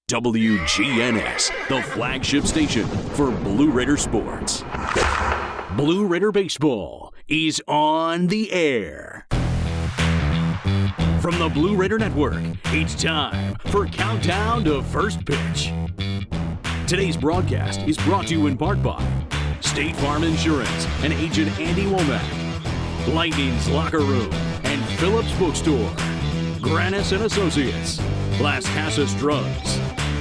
WGNS, the flagship station for Blue Raider sports. Blue Raider baseball is on the air. From the Blue Raider Network, it's time for Countdown to First Pitch. Today's broadcast is brought to you in part by State Farm Insurance and agent Andy Womack, Lightning's Locker Room and Phillips Bookstore, Granis and Associates, Las Casas Drugs,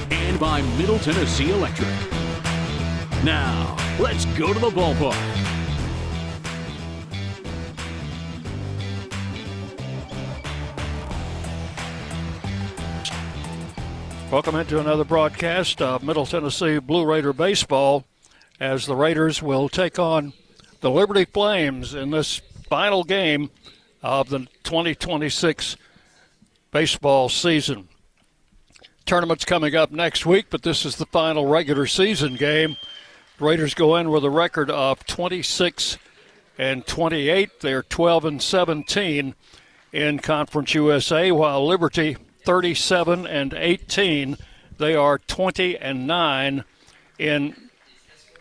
and by Middle Tennessee Electric. Now, let's go to the ballpark. Welcome into another broadcast of Middle Tennessee Blue Raider baseball as the Raiders will take on the Liberty Flames in this final game of the 2026 baseball season. Tournament's coming up next week, but this is the final regular season game. Raiders go in with a record of 26-28. They're 12-17 in Conference USA, while Liberty 37-18. They are 20-9 in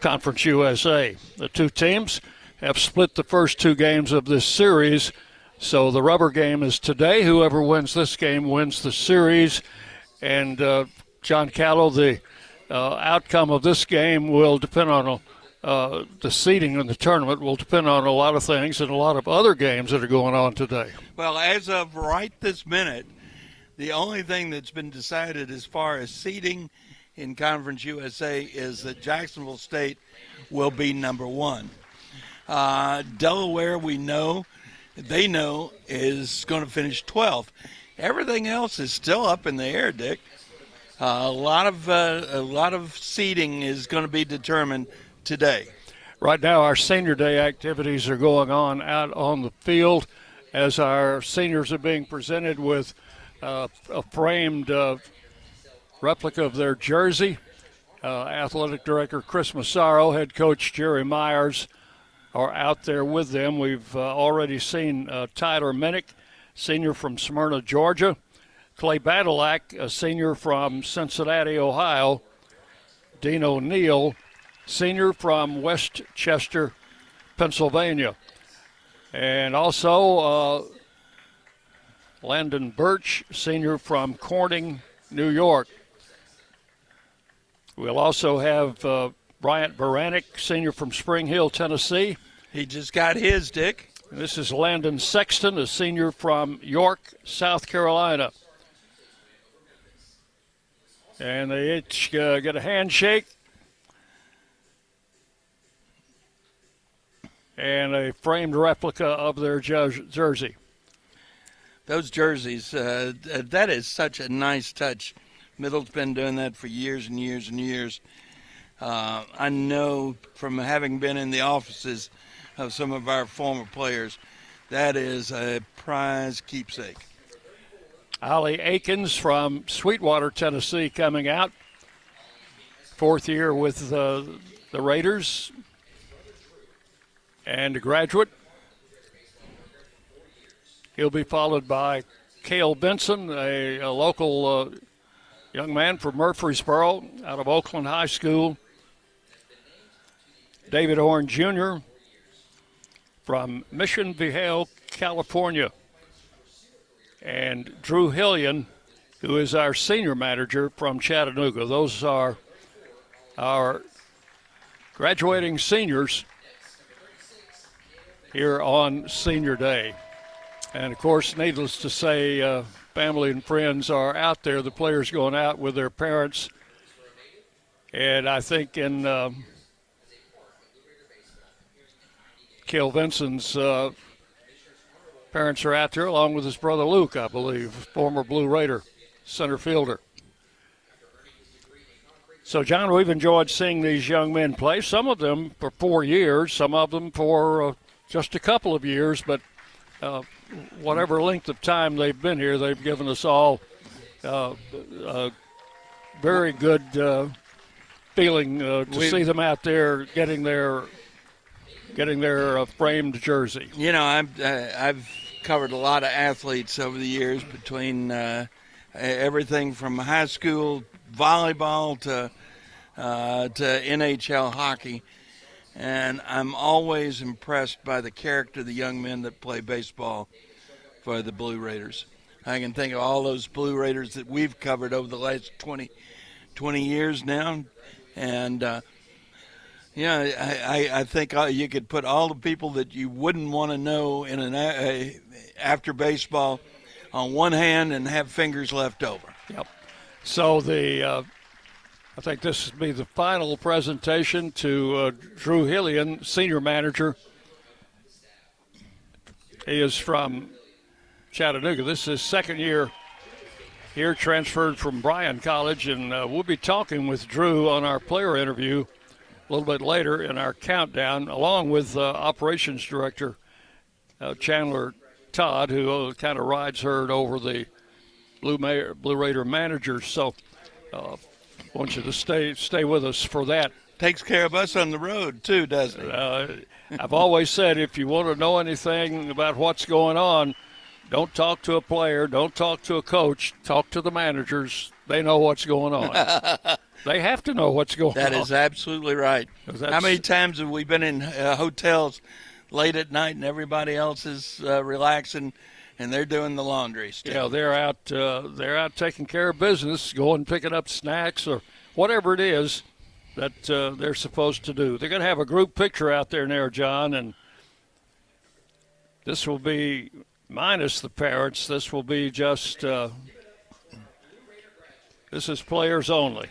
Conference USA. The two teams have split the first two games of this series, so the rubber game is today. Whoever wins this game wins the series. And John Callow, the outcome of this game will depend on the seeding in the tournament will depend on a lot of things and a lot of other games that are going on today. Well, as of right this minute, the only thing that's been decided as far as seeding in Conference USA is that Jacksonville State will be number one. Delaware, they know, is going to finish 12th. Everything else is still up in the air, Dick. A lot of seeding is going to be determined today. Right now, our senior day activities are going on out on the field as our seniors are being presented with a framed replica of their jersey. Athletic Director Chris Massaro, Head Coach Jerry Myers are out there with them. We've already seen Tyler Minnick, senior from Smyrna, Georgia. Clay Badalak, a senior from Cincinnati, Ohio. Dean O'Neill, senior from Westchester, Pennsylvania. And also Landon Birch, senior from Corning, New York. We'll also have Bryant Baranek, senior from Spring Hill, Tennessee. He just got his, Dick. This is Landon Sexton, a senior from York, South Carolina. And they each get a handshake and a framed replica of their jersey. Those jerseys, that is such a nice touch. Middle's been doing that for years and years and years. I know from having been in the offices of some of our former players, that is a prize keepsake. Ollie Akins from Sweetwater, Tennessee, coming out. Fourth year with the Raiders and a graduate. He'll be followed by Cale Benson, a local young man from Murfreesboro out of Oakland High School. David Horn Jr. from Mission Viejo, California. And Drew Hillian, who is our senior manager from Chattanooga. Those are our graduating seniors here on Senior Day. And, of course, needless to say, family and friends are out there, the players going out with their parents. And I think in Cale Benson's parents are out there along with his brother Luke, I believe, former Blue Raider center fielder. So, John, we've enjoyed seeing these young men play, some of them for 4 years, some of them for just a couple of years, but whatever length of time they've been here, they've given us all a very good feeling to see them out there getting their framed jersey. You know, I've covered a lot of athletes over the years, between everything from high school volleyball to NHL hockey. And I'm always impressed by the character of the young men that play baseball for the Blue Raiders. I can think of all those Blue Raiders that we've covered over the last 20 years now. And, I think you could put all the people that you wouldn't want to know in after baseball on one hand and have fingers left over. Yep. So I think this will be the final presentation to Drew Hillian, senior manager. He is from Chattanooga. This is his second year here, transferred from Bryan College, and we'll be talking with Drew on our player interview a little bit later in our countdown, along with operations director Chandler Todd, who kind of rides herd over the Blue Raider managers. So I want you to stay with us for that. Takes care of us on the road, too, doesn't it? I've always said if you want to know anything about what's going on, don't talk to a player, don't talk to a coach, talk to the managers. They know what's going on. They have to know what's going on. That is absolutely right. How many times have we been in hotels late at night and everybody else is relaxing and they're doing the laundry still? Yeah, they're out taking care of business, going picking up snacks or whatever it is that they're supposed to do. They're going to have a group picture out there, John, and this will be minus the parents. This will be just this is players only.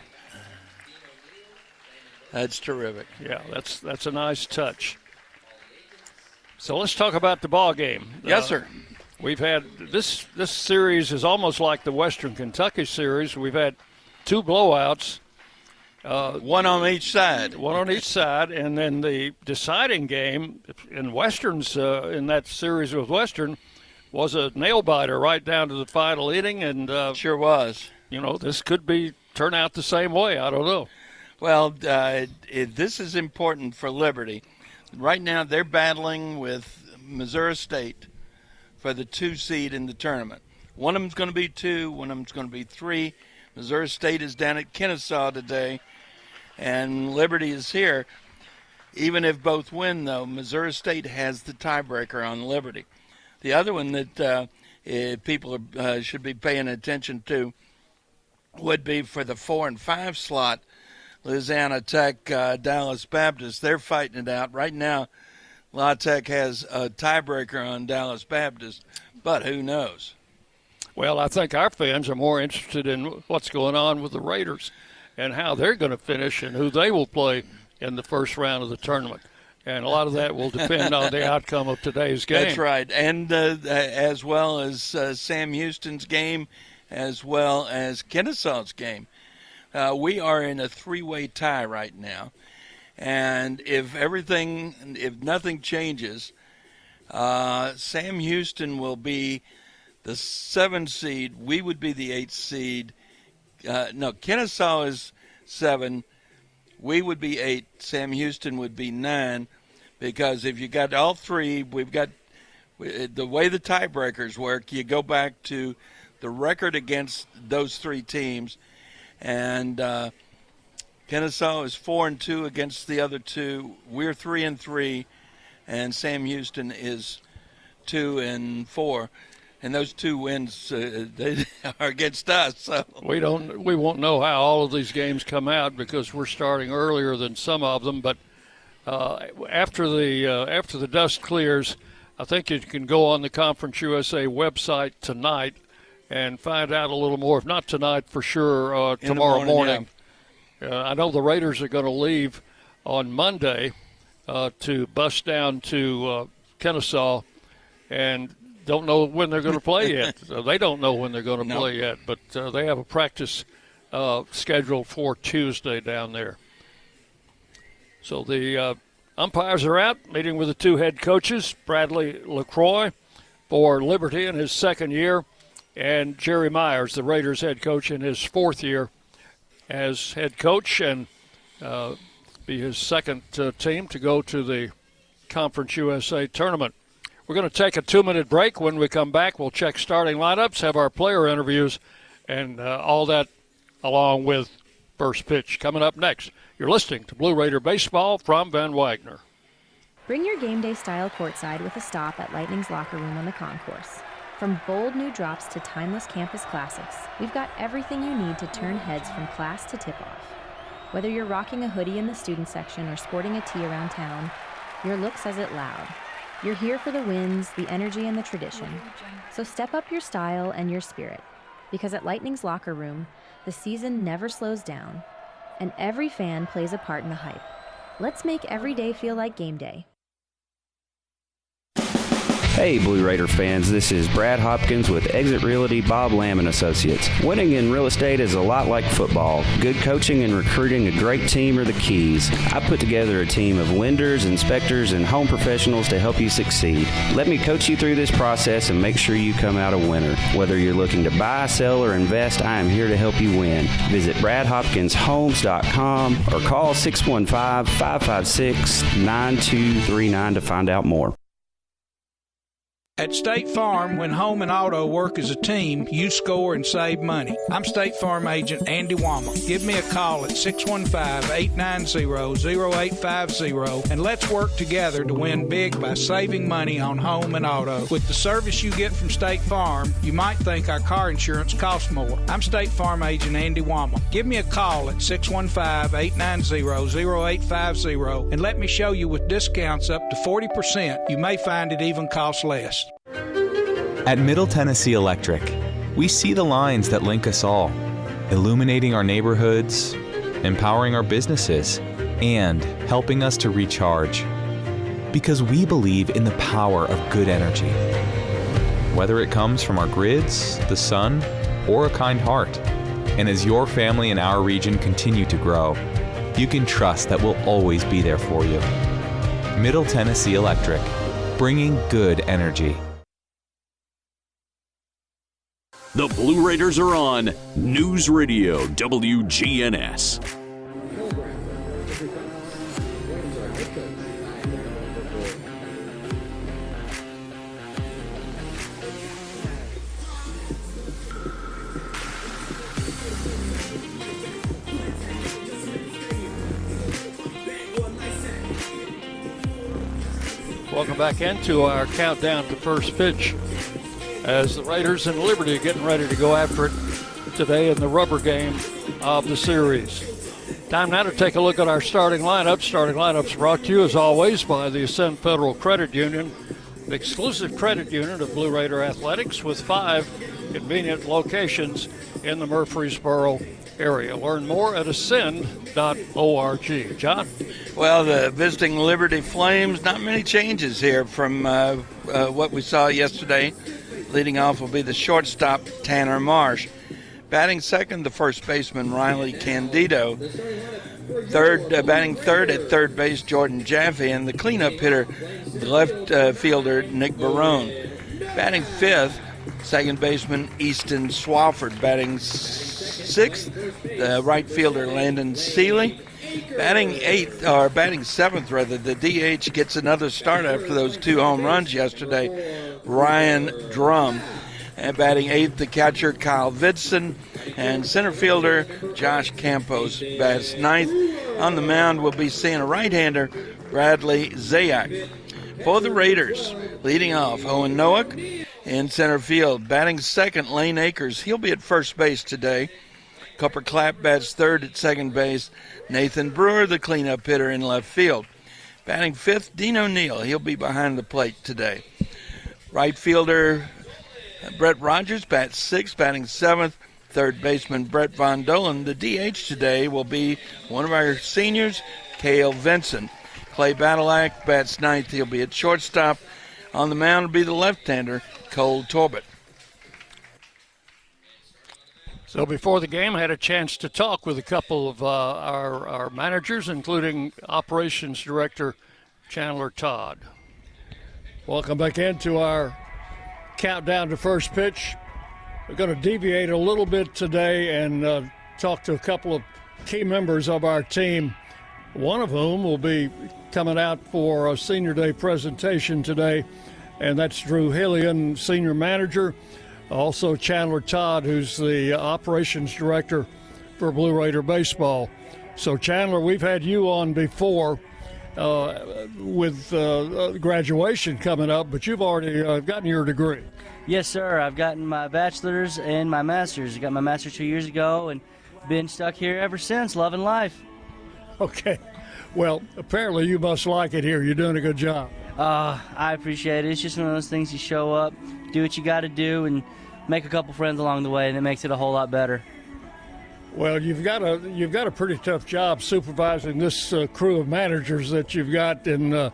That's terrific. Yeah, that's a nice touch. So let's talk about the ball game. Yes, sir. We've had this series is almost like the Western Kentucky series. We've had two blowouts. One on each side. One on each side, and then the deciding game in Westerns in that series with Western was a nail-biter right down to the final inning. And sure was. This could turn out the same way. I don't know. Well, this is important for Liberty. Right now they're battling with Missouri State for the 2 seed in the tournament. One of them's going to be 2, one of them's going to be 3. Missouri State is down at Kennesaw today, and Liberty is here. Even if both win, though, Missouri State has the tiebreaker on Liberty. The other one that people should be paying attention to would be for the 4 and 5 slot. Louisiana Tech, Dallas Baptist, they're fighting it out. Right now, La Tech has a tiebreaker on Dallas Baptist, but who knows? Well, I think our fans are more interested in what's going on with the Raiders and how they're going to finish and who they will play in the first round of the tournament. And a lot of that will depend on the outcome of today's game. That's right, and as well as Sam Houston's game, as well as Kennesaw's game. We are in a 3-way tie right now, and if nothing changes, Sam Houston will be the 7 seed. We would be the 8 seed. Kennesaw is 7. We would be 8. Sam Houston would be 9, because if you got all 3, we've got the way the tiebreakers work. You go back to the record against those 3 teams. And Kennesaw is 4-2 against the other 2. We're 3-3, and Sam Houston is 2-4. And those 2 wins they are against us. So we won't know how all of these games come out because we're starting earlier than some of them. But after the dust clears, I think you can go on the Conference USA website tonight and find out a little more, if not tonight, for sure tomorrow morning. Yeah. I know the Raiders are going to leave on Monday to bus down to Kennesaw, and don't know when they're going to play yet. They don't know when they're going to play yet, but they have a practice scheduled for Tuesday down there. So the umpires are out, meeting with the 2 head coaches, Bradley LaCroix for Liberty in his second year, and Jerry Myers, the Raiders head coach, in his 4th year as head coach, and be his second team to go to the Conference USA tournament. We're going to take a 2-minute break. When we come back, we'll check starting lineups, have our player interviews, and all that along with First Pitch. Coming up next, you're listening to Blue Raider Baseball from Van Wagner. Bring your game day style courtside with a stop at Lightning's locker room on the concourse. From bold new drops to timeless campus classics, we've got everything you need to turn heads from class to tip-off. Whether you're rocking a hoodie in the student section or sporting a tee around town, your look says it loud. You're here for the wins, the energy, and the tradition. So step up your style and your spirit, because at Lightning's locker room, the season never slows down, and every fan plays a part in the hype. Let's make every day feel like game day. Hey Blue Raider fans, this is Brad Hopkins with Exit Realty Bob Lamb & Associates. Winning in real estate is a lot like football. Good coaching and recruiting a great team are the keys. I put together a team of lenders, inspectors, and home professionals to help you succeed. Let me coach you through this process and make sure you come out a winner. Whether you're looking to buy, sell, or invest, I am here to help you win. Visit BradHopkinsHomes.com or call 615-556-9239 to find out more. At State Farm, when home and auto work as a team, you score and save money. I'm State Farm agent Andy Wama. Give me a call at 615-890-0850 and let's work together to win big by saving money on home and auto. With the service you get from State Farm, you might think our car insurance costs more. I'm State Farm agent Andy Wama. Give me a call at 615-890-0850 and let me show you with discounts up to 40%. You may find it even costs less. At Middle Tennessee Electric, we see the lines that link us all, illuminating our neighborhoods, empowering our businesses, and helping us to recharge. Because we believe in the power of good energy. Whether it comes from our grids, the sun, or a kind heart. And as your family and our region continue to grow, you can trust that we'll always be there for you. Middle Tennessee Electric, bringing good energy. The Blue Raiders are on News Radio WGNS. Welcome back into our countdown to first pitch as the Raiders and Liberty are getting ready to go after it today in the rubber game of the series. Time now to take a look at our starting lineup. Starting lineups brought to you as always by the Ascend Federal Credit Union, the exclusive credit union of Blue Raider Athletics with 5 convenient locations in the Murfreesboro area. Learn more at ascend.org. John? Well, the visiting Liberty Flames, not many changes here from what we saw yesterday. Leading off will be the shortstop, Tanner Marsh. Batting second, the first baseman, Riley Candido. Batting third at third base, Jordan Jaffe. And the cleanup hitter, the left fielder, Nick Barone. Batting fifth, second baseman, Easton Swafford. Batting sixth, the right fielder, Landon Seeley. Batting seventh, the DH gets another start after those 2 home runs yesterday, Ryan Drum. And batting eighth, the catcher, Kyle Vidson. And center fielder, Josh Campos, bats ninth. On the mound, we'll be seeing a right-hander, Bradley Zayak. For the Raiders, leading off, Owen Noack in center field. Batting second, Lane Akers. He'll be at first base today. Cooper Clapp bats third at second base. Nathan Brewer, the cleanup hitter, in left field. Batting fifth, Dean O'Neill. He'll be behind the plate today. Right fielder, Brett Rogers, bats sixth. Batting seventh, third baseman, Brett Von Dolan. The DH today will be one of our seniors, Cale Vinson. Clay Badalak bats ninth. He'll be at shortstop. On the mound will be the left-hander, Cole Torbett. So before the game, I had a chance to talk with a couple of our managers, including Operations Director Chandler Todd. Welcome back into our countdown to first pitch. We're going to deviate a little bit today and talk to a couple of key members of our team, one of whom will be coming out for a Senior Day presentation today, and that's Drew Hillian, Senior Manager. Also Chandler Todd, who's the Operations Director for Blue Raider baseball. So, Chandler, we've had you on before with graduation coming up, but you've already gotten your degree. Yes, sir. I've gotten my bachelor's and my master's. I got my master's 2 years ago and been stuck here ever since, loving life. Okay. Well, apparently you must like it here. You're doing a good job. I appreciate it. It's just one of those things, you show up, do what you got to do, and make a couple friends along the way, and it makes it a whole lot better. Well, you've got a pretty tough job supervising this crew of managers that you've got in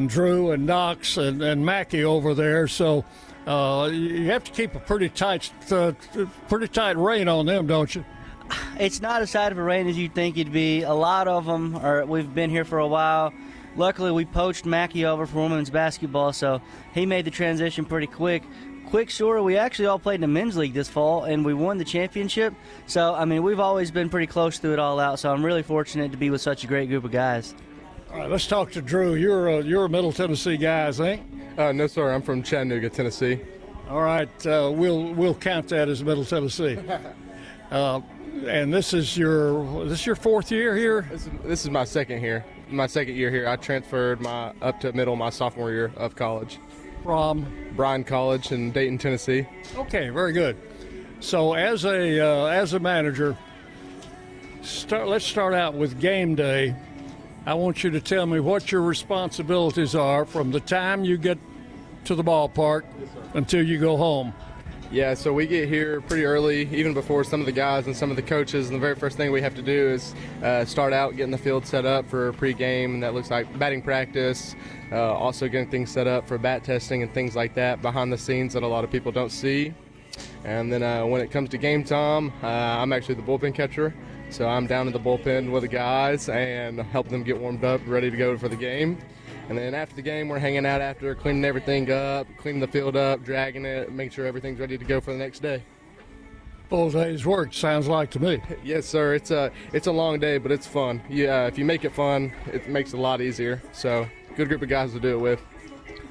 Drew and Knox and Mackey over there. So you have to keep a pretty tight rein on them, don't you? It's not as tight of a rein as you'd think it'd be. A lot of them we've been here for a while. Luckily, we poached Mackey over for women's basketball, so he made the transition pretty quick. Quick story, we actually all played in the men's league this fall, and we won the championship. So, I mean, we've always been pretty close through it all out, so I'm really fortunate to be with such a great group of guys. All right, let's talk to Drew. You're a Middle Tennessee guy, I think? No, sir. I'm from Chattanooga, Tennessee. All right, we'll count that as Middle Tennessee. And this is your fourth year here? This is my second year. My second year here. I transferred up to middle my sophomore year of college. From Bryan College in Dayton, Tennessee. Okay, very good. So as a manager, let's start out with game day. I want you to tell me what your responsibilities are from the time you get to the ballpark until you go home. Yeah, so we get here pretty early, even before some of the guys and some of the coaches, and the very first thing we have to do is start out getting the field set up for pregame, and that looks like batting practice, also getting things set up for bat testing and things like that behind the scenes that a lot of people don't see. And then when it comes to game time, I'm actually the bullpen catcher, so I'm down in the bullpen with the guys and help them get warmed up, ready to go for the game. And then after the game, we're hanging out after, cleaning everything up, cleaning the field up, dragging it, making sure everything's ready to go for the next day. Full day's work, sounds like to me. Yes, sir. It's a long day, but it's fun. Yeah, if you make it fun, it makes it a lot easier. So, good group of guys to do it with.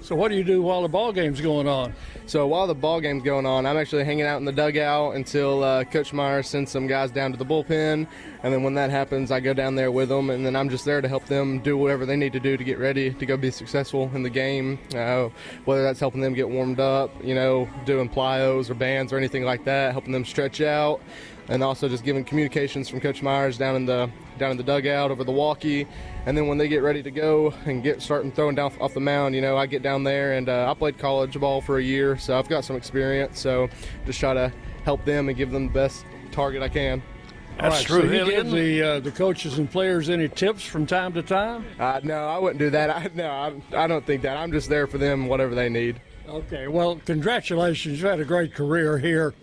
So what do you do while the ball game's going on? So while the ball game's going on, I'm actually hanging out in the dugout until Coach Meyer sends some guys down to the bullpen. And then when that happens, I go down there with them, and then I'm just there to help them do whatever they need to do to get ready to go be successful in the game, whether that's helping them get warmed up, doing plyos or bands or anything like that, helping them stretch out, and also just giving communications from Coach Myers down in the dugout over the walkie. And then when they get ready to go and starting throwing down off the mound, I get down there, and I played college ball for a year, so I've got some experience. So just try to help them and give them the best target I can. That's right, true. So you give the coaches and players any tips from time to time? No, I wouldn't do that. I don't think that. I'm just there for them, whatever they need. Okay. Well, congratulations. You've had a great career here,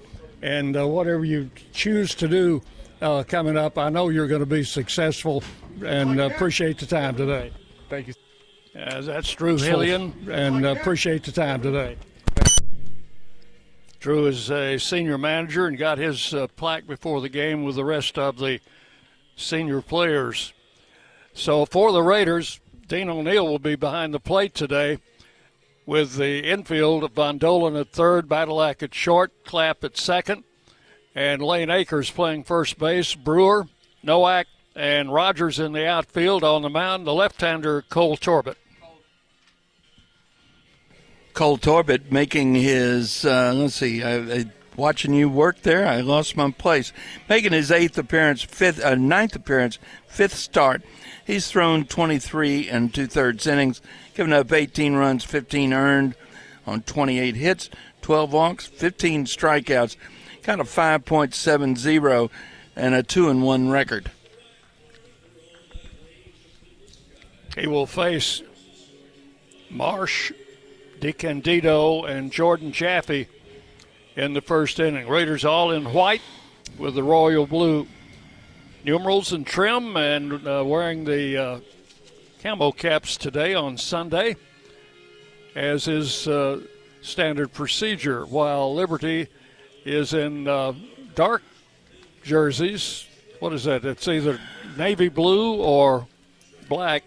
and whatever you choose to do coming up, I know you're going to be successful, and appreciate the time today. Thank you. That's Drew Hillian, and appreciate the time today. Drew is a senior manager and got his plaque before the game with the rest of the senior players. So for the Raiders, Dean O'Neill will be behind the plate today with the infield of Von Dolan at third, Badalak at short, Clapp at second, and Lane Akers playing first base, Brewer, Nowak, and Rogers in the outfield. On the mound, the left-hander Cole Torbett. Cole Torbett making his, watching you work there, I lost my place. Making his ninth appearance, fifth start. He's thrown 23 and 2/3 innings, giving up 18 runs, 15 earned on 28 hits, 12 walks, 15 strikeouts, got a 5.70 and a 2-1 record. He will face Marsh, DeCandido, and Jordan Chaffee in the first inning. Raiders all in white with the royal blue numerals and trim, and wearing the camo caps today on Sunday, as is standard procedure, while Liberty is in dark jerseys. What is that? It's either navy blue or black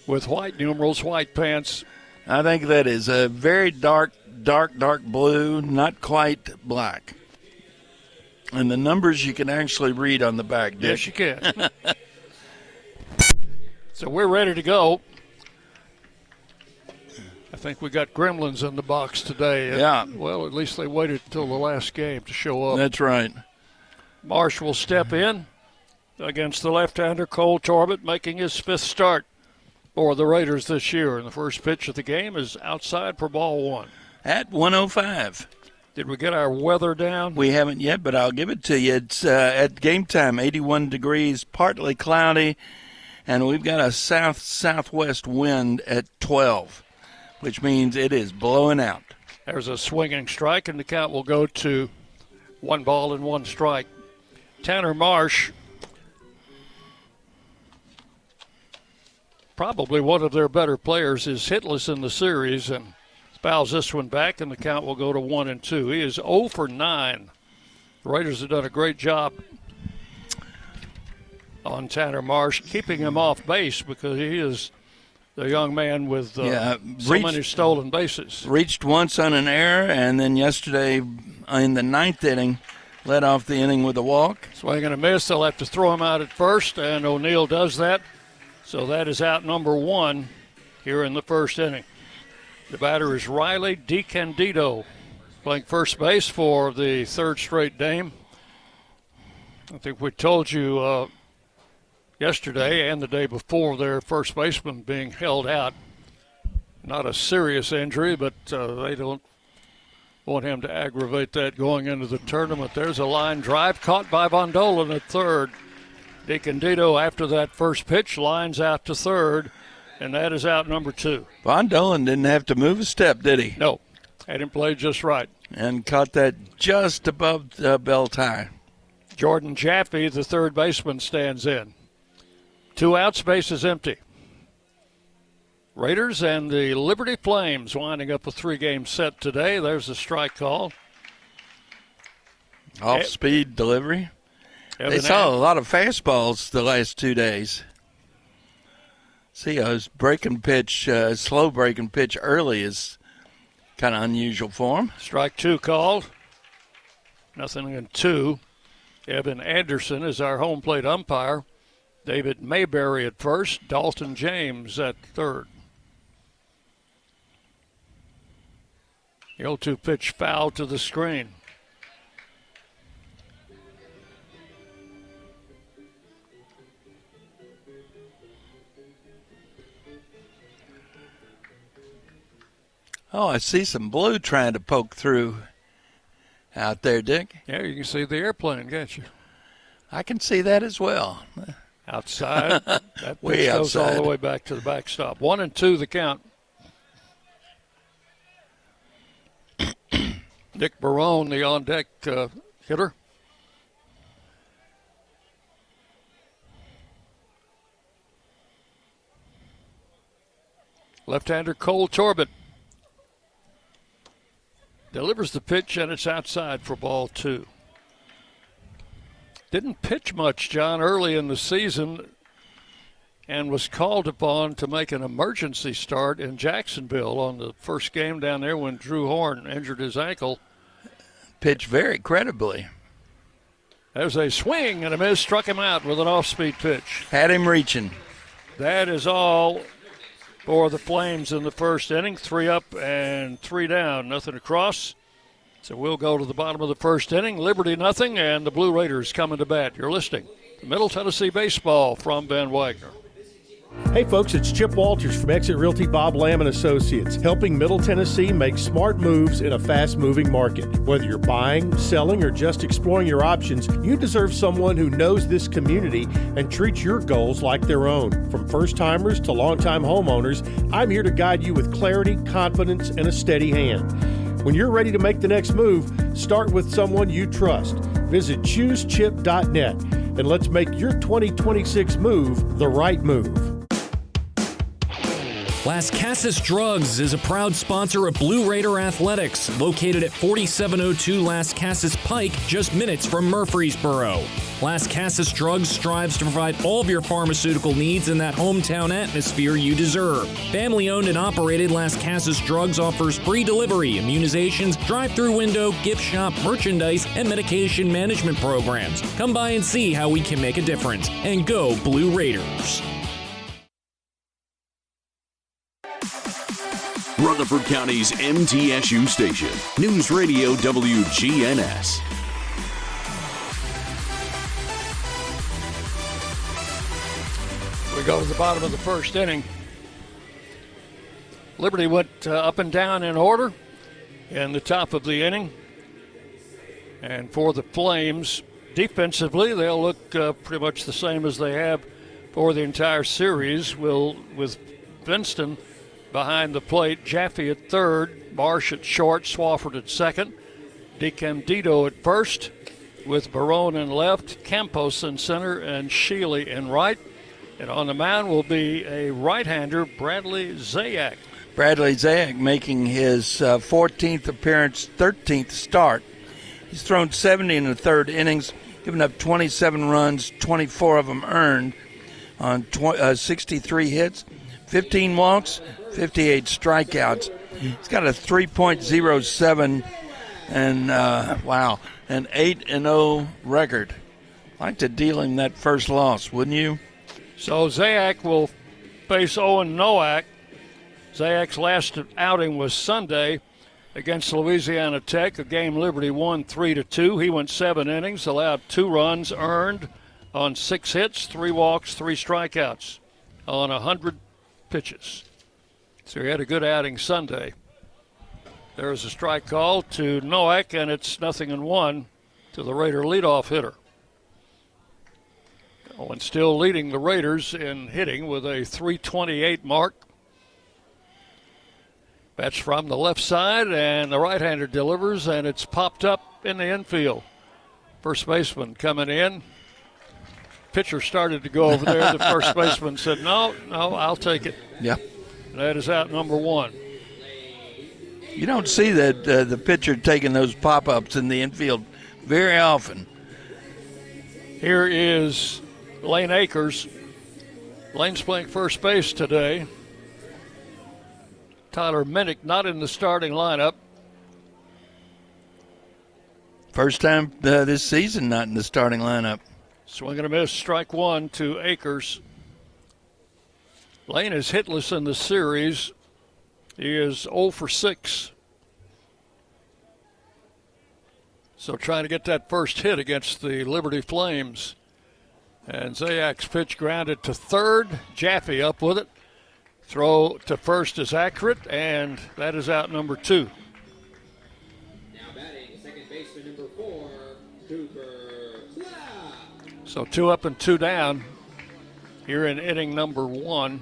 with white numerals, white pants. I think that is a very dark blue, not quite black. And the numbers you can actually read on the back, Dick. Yes, you can. So we're ready to go. I think we got gremlins in the box today. Yeah. Well, at least they waited until the last game to show up. That's right. Marsh will step in against the left-hander Cole Torbett, making his 5th start for the Raiders this year. And the first pitch of the game is outside for ball 1. At 105. Did we get our weather down? We haven't yet, but I'll give it to you. It's at game time, 81 degrees, partly cloudy, and we've got a south-southwest wind at 12, which means it is blowing out. There's a swinging strike, and the count will go to 1 ball and 1 strike. Tanner Marsh, probably one of their better players, is hitless in the series and fouls this one back, and the count will go to 1-2. He is 0 for 9. The Raiders have done a great job on Tanner Marsh, keeping him off base because he is the young man with so many stolen bases. Reached once on an error, and then yesterday in the 9th inning, led off the inning with a walk. Swing and a miss. They'll have to throw him out at first, and O'Neill does that. So that is out number 1 here in the first inning. The batter is Riley DiCandido, playing first base for the 3rd straight game. I think we told you yesterday and the day before their first baseman being held out. Not a serious injury, but they don't want him to aggravate that going into the tournament. There's a line drive caught by Von Dolan at third. DiCandido, after that first pitch, lines out to third, and that is out number 2. Von Dolan didn't have to move a step, did he? No, had him played just right. And caught that just above the belt high. Jordan Jaffe, the third baseman, stands in. 2 outs, base is empty. Raiders and the Liberty Flames winding up a 3-game set today. There's a strike call. Off-speed delivery. They saw a lot of fastballs the last 2 days. See, a breaking pitch, slow breaking pitch early is kind of unusual for him. Strike 2 called. 0-2. Evan Anderson is our home plate umpire. David Mayberry at first. Dalton James at third. The 0-2 pitch foul to the screen. Oh, I see some blue trying to poke through out there, Dick. Yeah, you can see the airplane, can't you? I can see that as well. Outside. That pitch goes all the way back to the backstop. 1-2 the count. Nick Barone, the on-deck hitter. Left-hander Cole Torbett delivers the pitch, and it's outside for ball 2. Didn't pitch much, John, early in the season and was called upon to make an emergency start in Jacksonville on the first game down there when Drew Horn injured his ankle. Pitched very credibly. There's a swing and a miss, struck him out with an off-speed pitch. Had him reaching. That is all for the Flames in the first inning. 3 up and 3 down, nothing across. So we'll go to the bottom of the first inning. Liberty nothing, and the Blue Raiders coming to bat. You're listening to Middle Tennessee Baseball from Ben Wagner. Hey folks, it's Chip Walters from Exit Realty Bob Lamb & Associates, helping Middle Tennessee make smart moves in a fast-moving market. Whether you're buying, selling, or just exploring your options, you deserve someone who knows this community and treats your goals like their own. From first-timers to long-time homeowners, I'm here to guide you with clarity, confidence, and a steady hand. When you're ready to make the next move, start with someone you trust. Visit ChooseChip.net and let's make your 2026 move the right move. Las Casas Drugs is a proud sponsor of Blue Raider Athletics, located at 4702 Las Casas Pike, just minutes from Murfreesboro. Las Casas Drugs strives to provide all of your pharmaceutical needs in that hometown atmosphere you deserve. Family-owned and operated, Las Casas Drugs offers free delivery, immunizations, drive-through window, gift shop, merchandise, and medication management programs. Come by and see how we can make a difference. And go Blue Raiders! Rutherford County's MTSU station, News Radio WGNS. We go to the bottom of the first inning. Liberty went up and down in order in the top of the inning. And for the Flames, defensively, they'll look pretty much the same as they have for the entire series. With Vinston behind the plate, Jaffe at third, Marsh at short, Swafford at second, DiCandido at first, with Barone in left, Campos in center, and Shealy in right. And on the mound will be a right-hander, Bradley Zayak. Bradley Zayak making his 14th appearance, 13th start. He's thrown 70 in the third innings, given up 27 runs, 24 of them earned on 63 hits, 15 walks, 58 strikeouts. He's got a 3.07 and an 8-0 record. I'd like to deal him that first loss, wouldn't you? So Zayak will face Owen Nowak. Zayak's last outing was Sunday against Louisiana Tech, a game Liberty won 3-2. He went 7 innings, allowed 2 runs earned on 6 hits, 3 walks, 3 strikeouts on 100 pitches. So he had a good outing Sunday. There is a strike call to Nowak, and it's 0-1 to the Raider leadoff hitter. Owen still leading the Raiders in hitting with a .328 mark. That's from the left side, and the right-hander delivers, and it's popped up in the infield. First baseman coming in. Pitcher started to go over there. The first baseman said, no, I'll take it. Yeah. That is out number 1. You don't see that the pitcher taking those pop-ups in the infield very often. Here is Lane Akers. Lane's playing first base today. Tyler Minnick not in the starting lineup. First time this season not in the starting lineup. Swing and a miss, strike 1 to Akers. Lane is hitless in the series. He is 0 for 6. So trying to get that first hit against the Liberty Flames. And Zayak's pitch grounded to third. Jaffe up with it. Throw to first is accurate, and that is out number 2. Now batting, second baseman number 4, Cooper. So 2 up and 2 down here in inning number 1.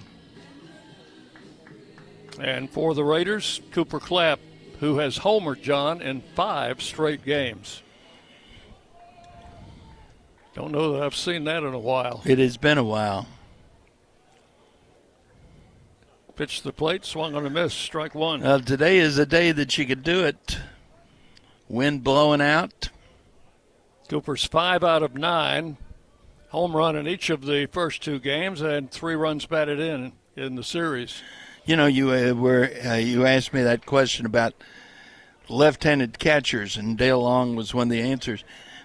And for the Raiders, Cooper Clapp, who has homered John in 5 straight games. Don't know that I've seen that in a while. It has been a while. Pitched the plate, swung on a miss, strike 1. Today is a day that you could do it. Wind blowing out. Cooper's 5 out of 9. Home run in each of the first 2 games and 3 runs batted in the series. You know, you asked me that question about left-handed catchers, and Dale Long was one of the answers.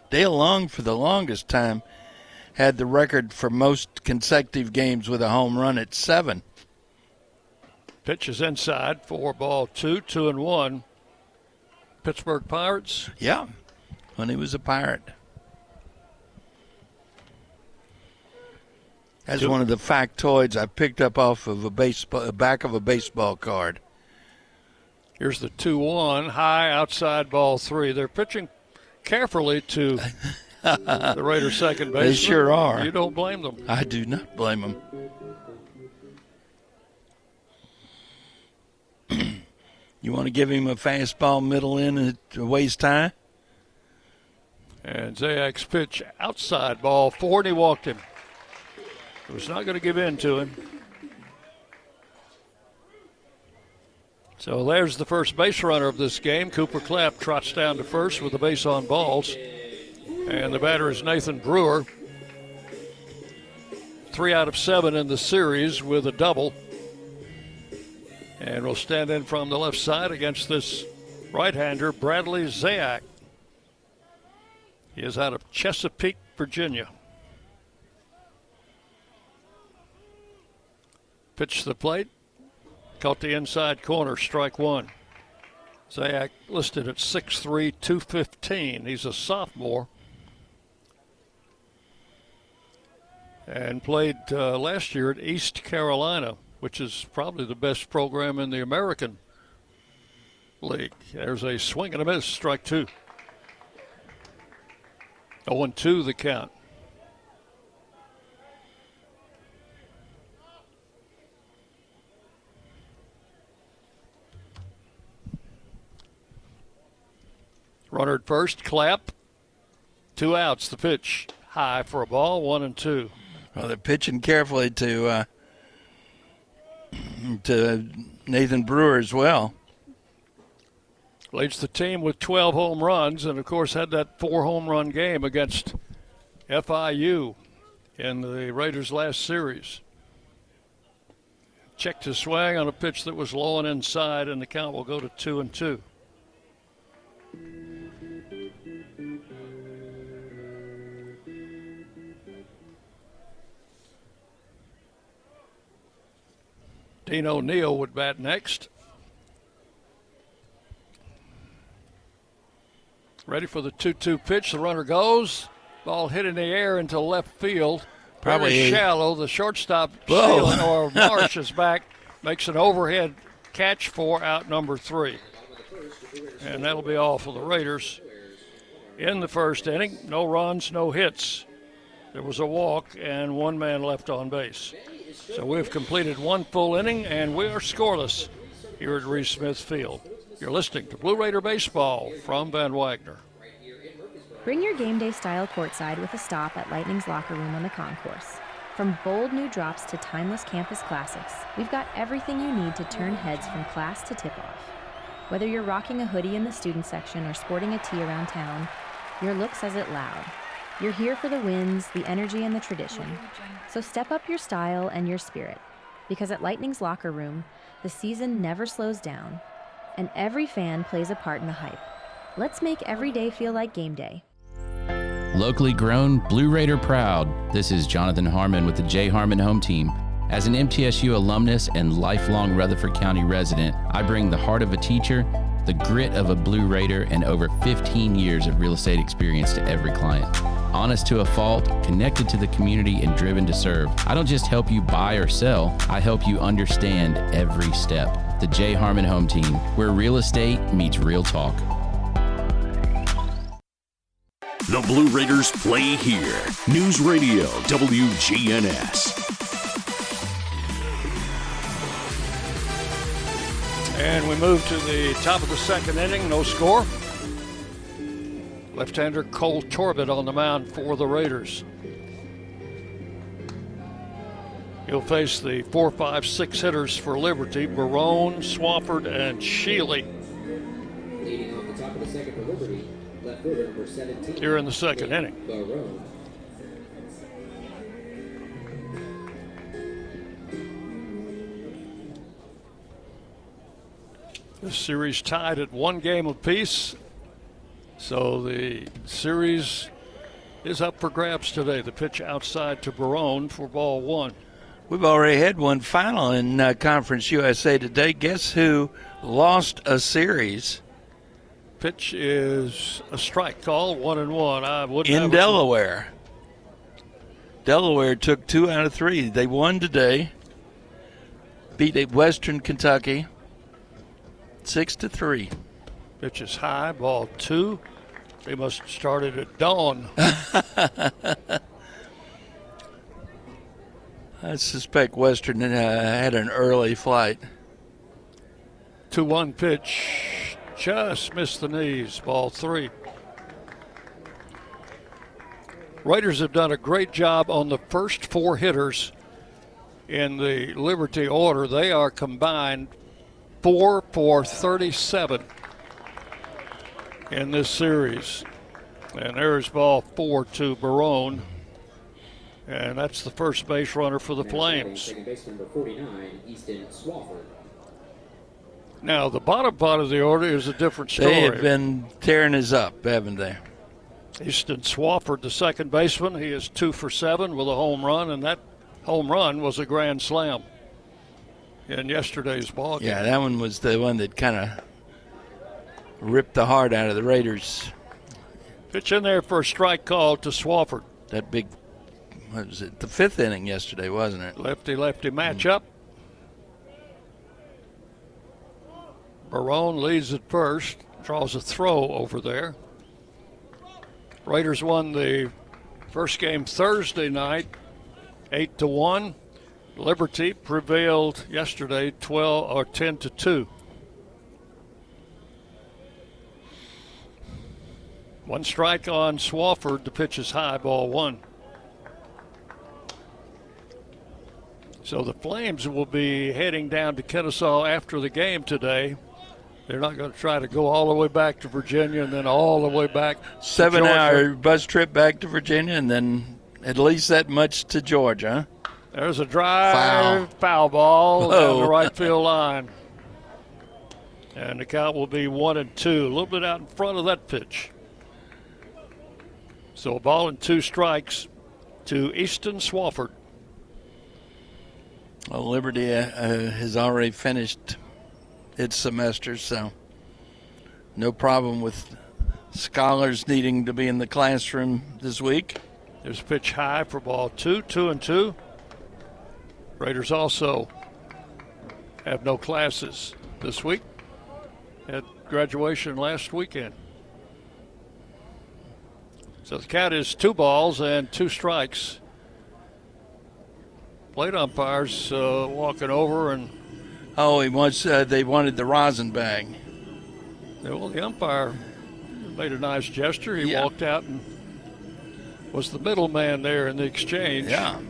Dale Long, for the longest time, had the record for most consecutive games with a home run at 7. Pitch is inside for ball 2, 2-1. Pittsburgh Pirates. Yeah, when he was a Pirate. That's one of the factoids I picked up off of back of a baseball card. Here's the 2-1, high outside ball 3. They're pitching carefully to the Raiders' second baseman. They sure are. You don't blame them. I do not blame them. You want to give him a fastball middle in at waist high? And Zayak's pitch outside ball 4, and he walked him. It was not going to give in to him. So there's the first base runner of this game. Cooper Clapp trots down to first with the base on balls. And the batter is Nathan Brewer. 3 out of 7 in the series with a double. And will stand in from the left side against this right-hander, Bradley Zayak. He is out of Chesapeake, Virginia. Pitch to the plate. Caught the inside corner, strike one. Zayak listed at 6'3", 215. He's a sophomore. And played last year at East Carolina, which is probably the best program in the American League. There's a swing and a miss, strike two. 0-2 the count. Runner at first, Clapp. 2 outs, the pitch. High for a ball, 1-2. Well, they're pitching carefully to Nathan Brewer as well. Leads the team with 12 home runs, and of course had that 4 home run game against FIU in the Raiders' last series. Checked his swing on a pitch that was low and inside, and the count will go to 2-2. Dean O'Neill would bat next. Ready for the 2-2 pitch. The runner goes. Ball hit in the air into left field. Probably very shallow. The shortstop, Sheehan, or Marsh, is back. Makes an overhead catch for out number 3. And that'll be all for the Raiders. In the first inning, no runs, no hits. There was a walk and 1 man left on base. So we've completed 1 full inning, and we are scoreless here at Reese Smith Field. You're listening to Blue Raider Baseball from Van Wagner. Bring your game day style courtside with a stop at Lightning's locker room on the concourse. From bold new drops to timeless campus classics, we've got everything you need to turn heads from class to tip-off. Whether you're rocking a hoodie in the student section or sporting a tee around town, your look says it loud. You're here for the wins, the energy, and the tradition. So step up your style and your spirit, because at Lightning's locker room, the season never slows down, and every fan plays a part in the hype. Let's make every day feel like game day. Locally grown, Blue Raider proud. This is Jonathan Harmon with the J. Harmon Home Team. As an MTSU alumnus and lifelong Rutherford County resident, I bring the heart of a teacher, the grit of a Blue Raider, and over 15 years of real estate experience to every client. Honest to a fault, connected to the community, and driven to serve. I don't just help you buy or sell, I help you understand every step. The J. Harmon Home Team, where real estate meets real talk. The Blue Raiders play here. News Radio WGNS. And we move to the top of the second inning, no score. Left-hander Cole Torbett on the mound for the Raiders. He'll face the 4, 5, 6 hitters for Liberty, Barone, Swafford, and Shealy. Leading off the top of the second for Liberty, left fielder number 17. Here in the second inning. Barone. The series tied at 1 game apiece. So the series is up for grabs today. The pitch outside to Barone for ball 1. We've already had one final in Conference USA today. Guess who lost a series? Pitch is a strike call, 1-1. I wouldn't in have Delaware. Delaware took 2 out of 3. They won today. Beat Western Kentucky 6-3. Pitch is high, ball 2. They must have started at dawn. I suspect Western had an early flight. 2-1 pitch. Just missed the knees, ball 3. Raiders have done a great job on the first 4 hitters in the Liberty order. They are combined 4 for 37 in this series. And there's ball 4 to Barone. And that's the first base runner for the Flames. Second base number 49, Easton Swafford. Now, the bottom part of the order is a different story. They have been tearing us up, haven't they? Easton Swafford, the second baseman, he is 2 for 7 with a home run, and that home run was a grand slam in yesterday's ball game. Yeah, that one was the one that kind of ripped the heart out of the Raiders. Pitch in there for a strike call to Swafford. That big, what was it, the 5th inning yesterday, wasn't it? Lefty-lefty matchup. Barone leads at first, draws a throw over there. Raiders won the first game Thursday night, 8-1. Liberty prevailed yesterday, 10-2. One strike on Swafford. The pitch is high, ball 1. So the Flames will be heading down to Kennesaw after the game today. They're not going to try to go all the way back to Virginia and then all the way back to 7-hour bus trip back to Virginia and then at least that much to Georgia. There's a drive, foul ball down the right field line. And the count will be 1-2, a little bit out in front of that pitch. So a ball and 2 strikes to Easton Swafford. Well, Liberty has already finished its semester, so no problem with scholars needing to be in the classroom this week. There's a pitch high for ball 2, 2-2. Raiders also have no classes this week. Had graduation last weekend. So the count is 2 balls and 2 strikes. Plate umpires walking over and. Oh, they wanted the rosin bag. Well, the umpire made a nice gesture. He walked out and was the middleman there in the exchange. Yeah.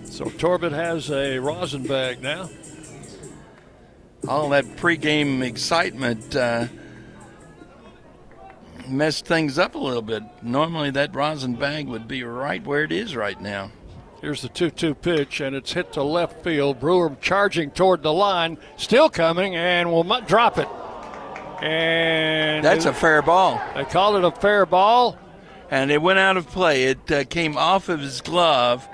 So Torbett has a rosin bag now. All that pregame excitement messed things up a little bit. Normally that rosin bag would be right where it is right now. Here's the 2-2 pitch, and it's hit to left field. Brewer charging toward the line, still coming, and will drop it. And that's a fair ball. They called it a fair ball. And it went out of play. It came off of his glove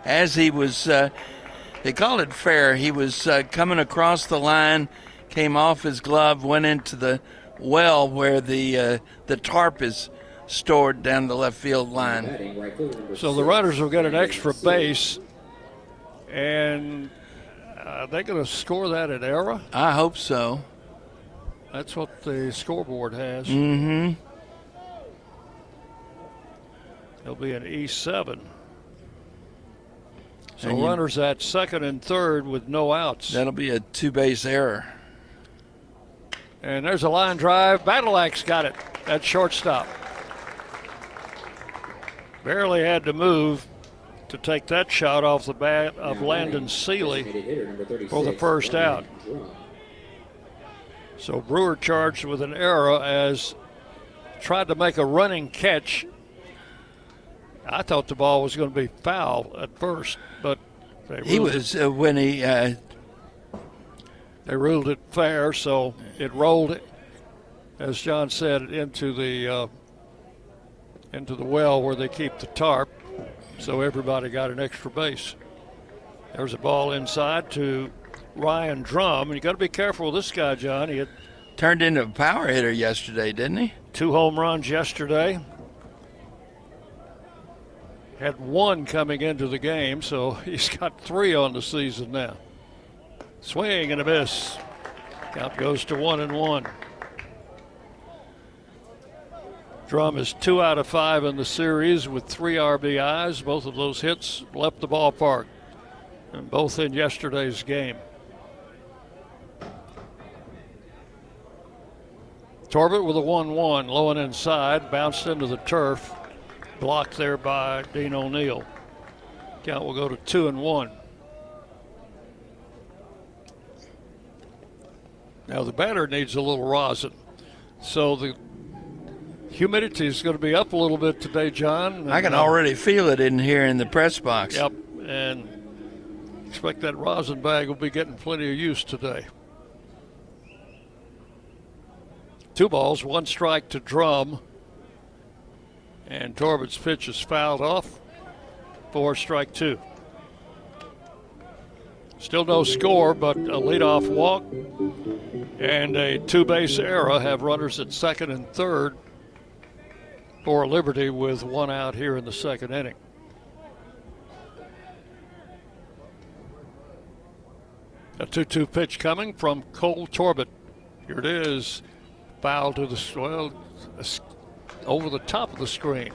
as he was, they called it fair. He was coming across the line, came off his glove, went into the well where the tarp is stored down the left field line. So the runners will get an extra base, and are they going to score that at error? I hope so. That's what the scoreboard has. Mm-hmm. It'll be an E7. So runners at second and third with no outs. That'll be a 2-base error. And there's a line drive. Badylak's got it at shortstop. Barely had to move to take that shot off the bat of Landon Seeley for the first out. So Brewer charged with an error as tried to make a running catch. I thought the ball was going to be foul at first, but they ruled it fair, so it rolled, as John said, into the well where they keep the tarp, so everybody got an extra base. There's a ball inside to Ryan Drum, and you got to be careful with this guy, John. He had turned into a power hitter yesterday, didn't he? 2 home runs yesterday. Had 1 coming into the game, so he's got 3 on the season now. Swing and a miss. Count goes to 1-1. Drum is 2 out of 5 in the series with 3 RBIs. Both of those hits left the ballpark, and both in yesterday's game. Torbett with a 1-1, low and inside, bounced into the turf, blocked there by Dean O'Neill. Count will go to 2-1. Now the batter needs a little rosin. So the humidity is going to be up a little bit today, John. I can already feel it in here in the press box. Yep, and expect that rosin bag will be getting plenty of use today. 2 balls, 1 strike to Drum. And Torbert's pitch is fouled off for strike 2. Still no score, but a leadoff walk and a 2-base error have runners at second and third for Liberty with 1 out here in the second inning. A 2-2 pitch coming from Cole Torbett. Here it is. Foul to the over the top of the screen.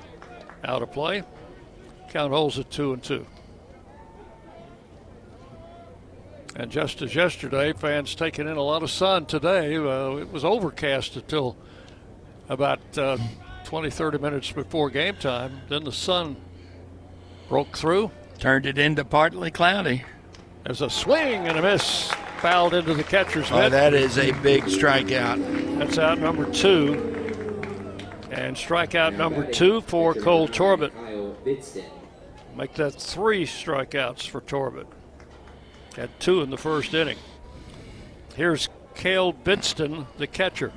Out of play. Count holds at 2-2. And just as yesterday, fans taking in a lot of sun today. It was overcast until about 20-30 minutes before game time. Then the sun broke through. Turned it into partly cloudy. There's a swing and a miss. Fouled into the catcher's mitt. That is a big strikeout. That's out number 2. And strikeout number 2 for Cole Torbett. Make that 3 strikeouts for Torbett. Had 2 in the first inning. Here's Cale Bidston, the catcher.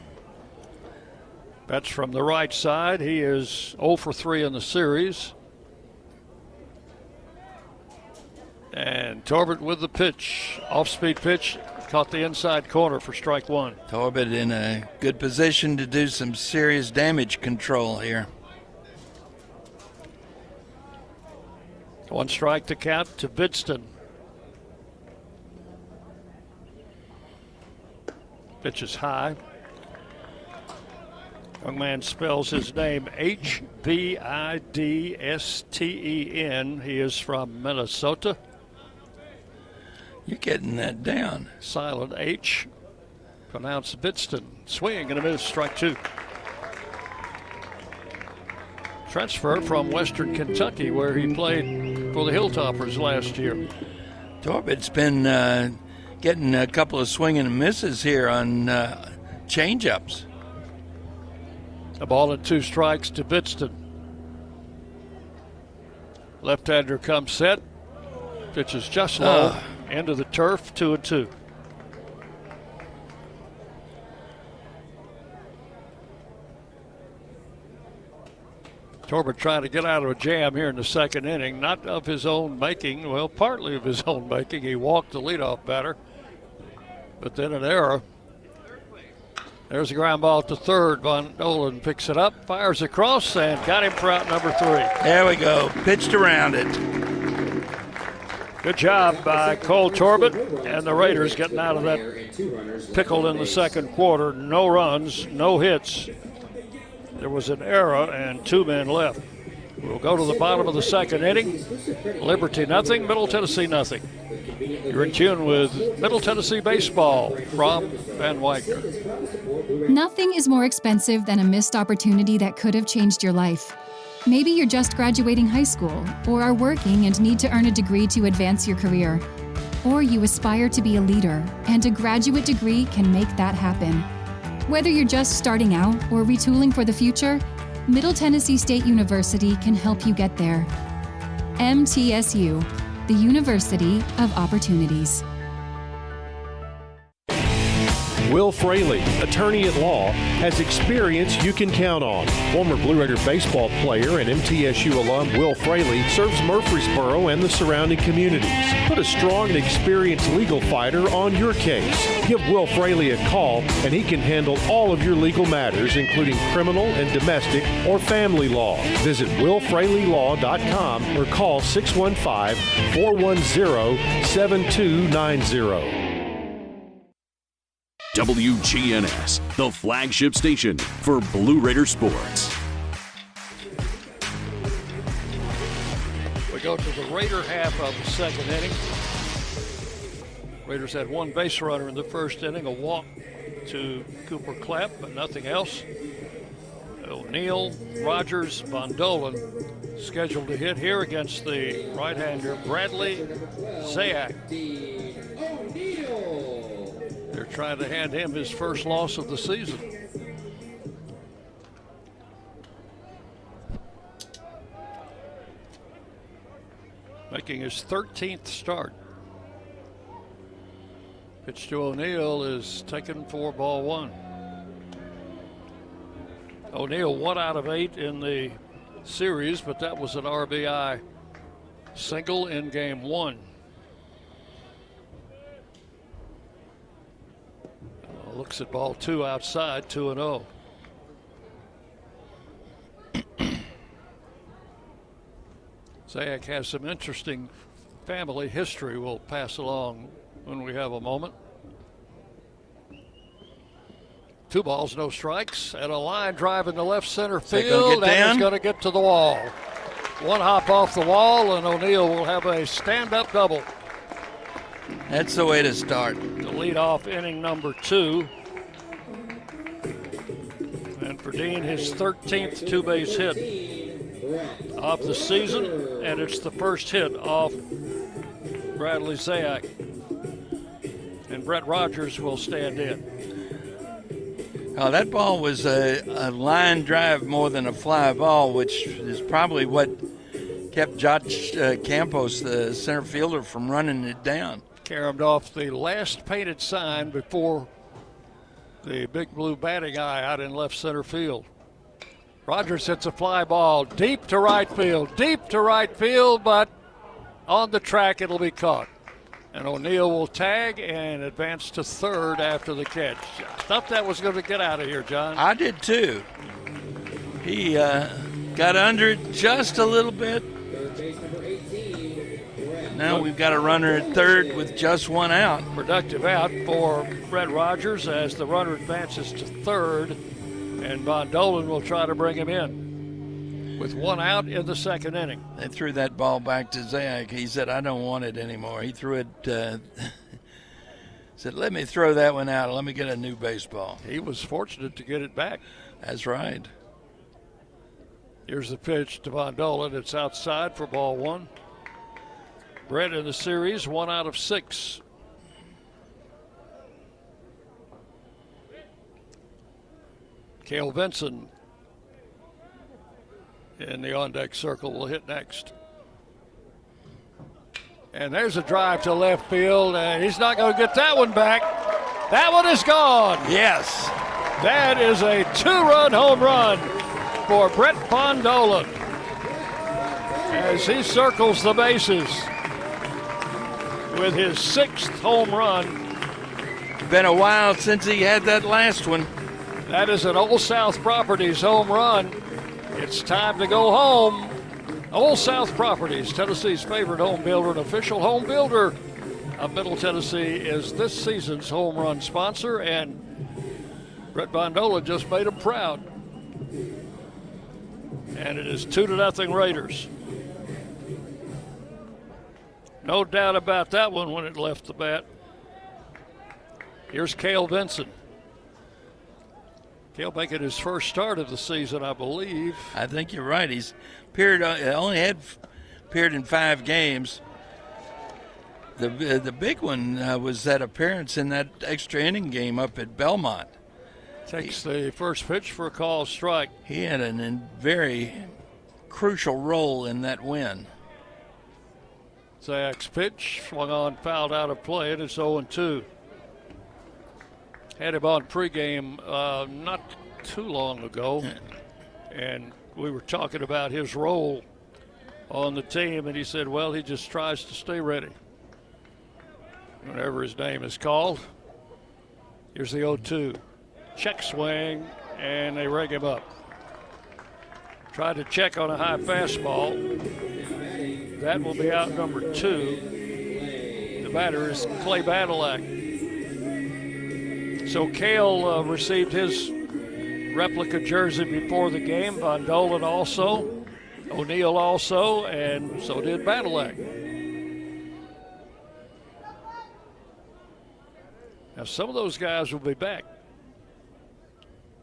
Bats from the right side. He is 0 for 3 in the series. And Torbett with the pitch. Off-speed pitch. Caught the inside corner for strike 1. Torbett in a good position to do some serious damage control here. 1 strike to count to Bidston. Pitch is high. Young man spells his name H-B-I-D-S-T-E-N. He is from Minnesota. You're getting that down. Silent H. Pronounced Bidston. Swing and a miss, strike 2. Transfer from Western Kentucky, where he played for the Hilltoppers last year. Torbett's been getting a couple of swing and misses here on change-ups. A ball and 2 strikes to Bidston. Left-hander comes set. Pitch is just low. Into the turf, 2-2. Torbett trying to get out of a jam here in the second inning, not of his own making, well, partly of his own making. He walked the leadoff batter, but then an error. There's a ground ball to third. Von Dolan picks it up, fires across, and got him for out number 3. There we go. Pitched around it. Good job by Cole Torbett and the Raiders getting out of that pickle in the second quarter. No runs, no hits. There was an error and 2 men left. We'll go to the bottom of the second inning. Liberty nothing, Middle Tennessee nothing. You're in tune with Middle Tennessee baseball from Van Wagner. Nothing is more expensive than a missed opportunity that could have changed your life. Maybe you're just graduating high school or are working and need to earn a degree to advance your career. Or you aspire to be a leader, and a graduate degree can make that happen. Whether you're just starting out or retooling for the future, Middle Tennessee State University can help you get there. MTSU, the University of Opportunities. Will Fraley, attorney at law, has experience you can count on. Former Blue Raider baseball player and MTSU alum Will Fraley serves Murfreesboro and the surrounding communities. Put a strong and experienced legal fighter on your case. Give Will Fraley a call and he can handle all of your legal matters, including criminal and domestic or family law. Visit willfraleylaw.com or call 615-410-7290. WGNS, the flagship station for Blue Raider sports. We go to the Raider half of the second inning. Raiders had 1 base runner in the first inning, a walk to Cooper Clapp, but nothing else. O'Neill, Rogers, Von Dolan scheduled to hit here against the right-hander Bradley Zayak. Their trying to hand him his first loss of the season. Making his 13th start. Pitch to O'Neill is taken for ball one. O'Neill 1 out of 8 in the series, but that was an RBI single in game 1. Looks at ball 2 outside, 2-0. Zayak has some interesting family history we'll pass along when we have a moment. 2 balls, no strikes, and a line drive in the left center field, and it's going to get to the wall. 1 hop off the wall, and O'Neill will have a stand-up double. That's the way to start. To lead off inning number 2. And for Dean, his 13th two-base hit of the season, and it's the first hit off Bradley Zayak. And Brett Rogers will stand in. Oh, that ball was a line drive more than a fly ball, which is probably what kept Josh Campos, the center fielder, from running it down. Caromed off the last painted sign before the big blue batting eye out in left center field. Rogers hits a fly ball deep to right field, but on the track it'll be caught. And O'Neill will tag and advance to third after the catch. I thought that was going to get out of here, John. I did too. He got under it just a little bit. Now we've got a runner at third with just 1 out. Productive out for Brett Rogers as the runner advances to third, and Von Dolan will try to bring him in with 1 out in the second inning. They threw that ball back to Zayak. He said, I don't want it anymore. He threw it, said, let me throw that one out. Let me get a new baseball. He was fortunate to get it back. That's right. Here's the pitch to Von Dolan. It's outside for ball 1. Brett in the series, 1 out of 6. Cale Vinson in the on-deck circle will hit next. And there's a drive to left field, and he's not going to get that one back. That one is gone. Yes. That is a 2-run home run for Brett Von Dolan as he circles the bases with his 6th home run. Been a while since he had that last one. That is an Old South Properties home run. It's time to go home. Old South Properties, Tennessee's favorite home builder and official home builder of Middle Tennessee, is this season's home run sponsor, and Brett Von Dolan just made him proud. And it is 2-0 Raiders. No doubt about that one when it left the bat. Here's Cale Vinson. Cale making his first start of the season, I believe. I think you're right. He's appeared, appeared in 5 games. The big one was that appearance in that extra inning game up at Belmont. Takes the first pitch for a call strike. He had a very crucial role in that win. Zayak's pitch swung on, fouled out of play, and it's 0-2. Had him on pregame not too long ago, and we were talking about his role on the team, and he said, well, he just tries to stay ready whenever his name is called. Here's the 0-2. Check swing, and they rig him up. Tried to check on a high fastball. That will be out number 2. The batter is Clay Badalak. So Cale received his replica jersey before the game. Von Dolan also. O'Neill also, and so did Badalak. Now some of those guys will be back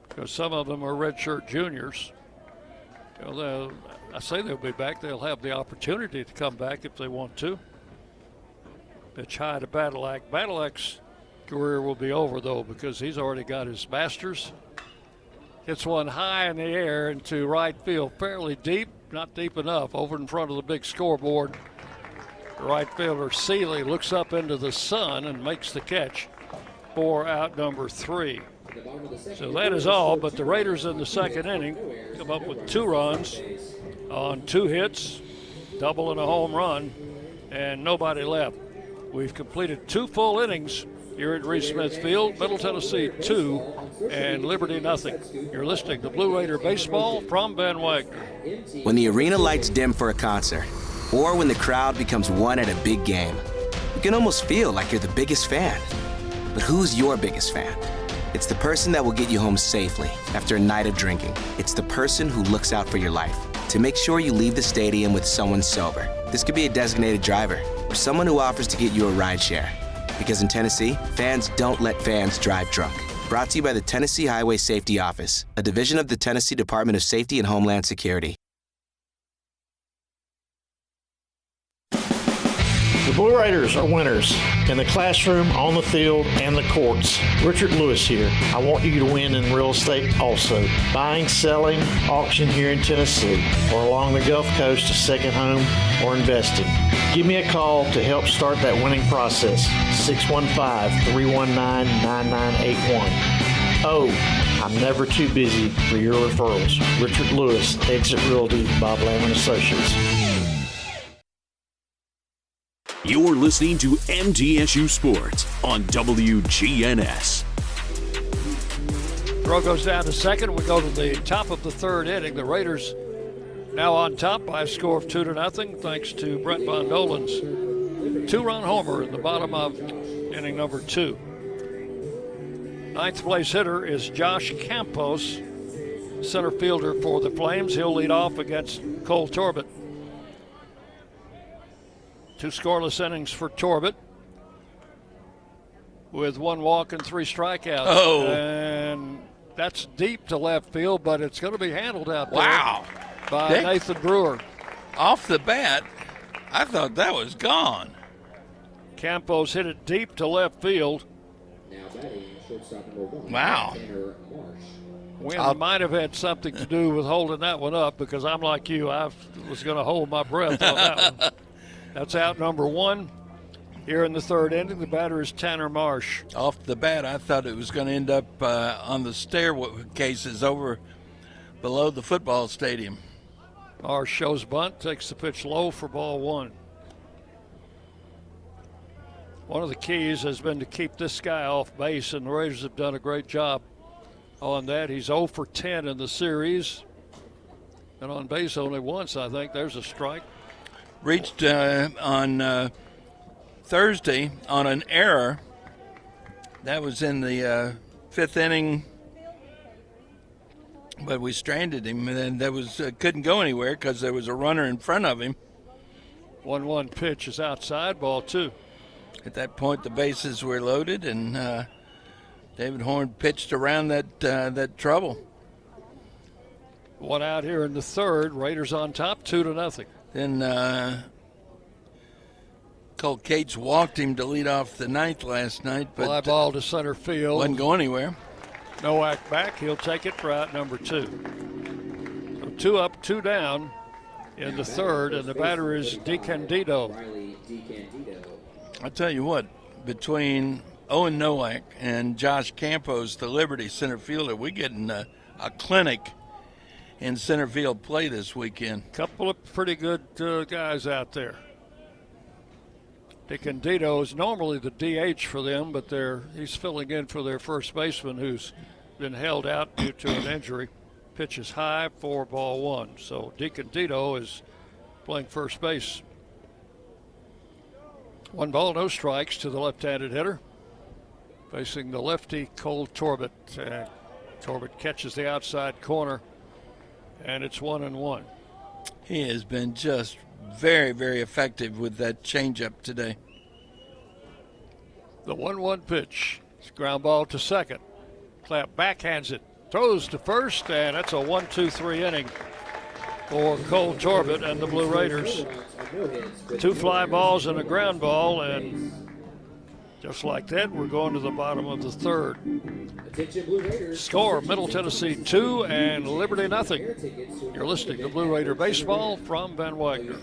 because some of them are redshirt juniors. I say they'll be back. They'll have the opportunity to come back if they want to. Pitch high to Badalak. Badalak's career will be over, though, because he's already got his master's. Hits one high in the air into right field, fairly deep, not deep enough, over in front of the big scoreboard. The right fielder Seeley looks up into the sun and makes the catch for out number 3. So that is all, but the Raiders in the second inning come up with 2 runs on 2 hits, double and a home run, and nobody left. We've completed 2 full innings here at Reese Smith Field. Middle Tennessee 2 and Liberty nothing. You're listening to Blue Raider Baseball from Van Wagner. When the arena lights dim for a concert, or when the crowd becomes one at a big game, you can almost feel like you're the biggest fan. But who's your biggest fan? It's the person that will get you home safely after a night of drinking. It's the person who looks out for your life to make sure you leave the stadium with someone sober. This could be a designated driver or someone who offers to get you a ride share. Because in Tennessee, fans don't let fans drive drunk. Brought to you by the Tennessee Highway Safety Office, a division of the Tennessee Department of Safety and Homeland Security. The Blue Raiders are winners in the classroom, on the field, and the courts. Richard Lewis here. I want you to win in real estate also. Buying, selling, auction here in Tennessee, or along the Gulf Coast, a second home, or investing. Give me a call to help start that winning process. 615-319-9981. Oh, I'm never too busy for your referrals. Richard Lewis, Exit Realty, Bob Lamb & Associates. You're listening to MTSU Sports on WGNS. Throw goes down to second. We go to the top of the third inning. The Raiders now on top by a score of 2-0, thanks to Brett Von Dolen's 2-run homer in the bottom of inning number 2. Ninth place hitter is Josh Campos, center fielder for the Flames. He'll lead off against Cole Torbett. 2 scoreless innings for Torbett with 1 walk and 3 strikeouts. Oh. And that's deep to left field, but it's going to be handled out there. Wow. By Dick, Nathan Brewer. Off the bat, I thought that was gone. Campos hit it deep to left field. Wow. Wind might have had something to do with holding that one up, because I'm like you. I was going to hold my breath on that one. That's out number 1. Here in the third inning, the batter is Tanner Marsh. Off the bat, I thought it was going to end up on the staircases over below the football stadium. Marsh shows bunt, takes the pitch low for ball 1. One of the keys has been to keep this guy off base, and the Raiders have done a great job on that. He's 0 for 10 in the series, and on base only once, I think. There's a strike. Reached on Thursday on an error. That was in the 5th inning, but we stranded him, and that was couldn't go anywhere because there was a runner in front of him. 1-1 pitch is outside, ball 2. At that point, the bases were loaded, and David Horn pitched around that trouble. 1 out here in the third. Raiders on top, 2-0. Then Cole Cates walked him to lead off the 9th last night, but fly ball to center field. Wasn't going anywhere. Nowak back. He'll take it for out number 2. So 2 up, 2 down in the third, and the batter is DeCandido. I tell you what, between Owen Nowak and Josh Campos, the Liberty center fielder, we're getting a clinic in center field play this weekend. Couple of pretty good guys out there. DeCandido is normally the DH for them, but he's filling in for their first baseman, who's been held out due to an injury. Pitch is high for ball 1. So DeCandido is playing first base. 1 ball, no strikes to the left-handed hitter. Facing the lefty, Cole Torbett. Torbett catches the outside corner, and it's 1-1. He has been just very, very effective with that changeup today. The 1-1 pitch. It's ground ball to second. Clapp backhands it, throws to first, and that's a 1-2-3 inning for Cole Torbett and the Blue Raiders. 2 fly balls and a ground ball, and Just like that, we're going to the bottom of the third. Attention Blue Raiders. Score, Middle Tennessee 2 and Liberty nothing. You're listening to Blue Raider Baseball from Van Wagner.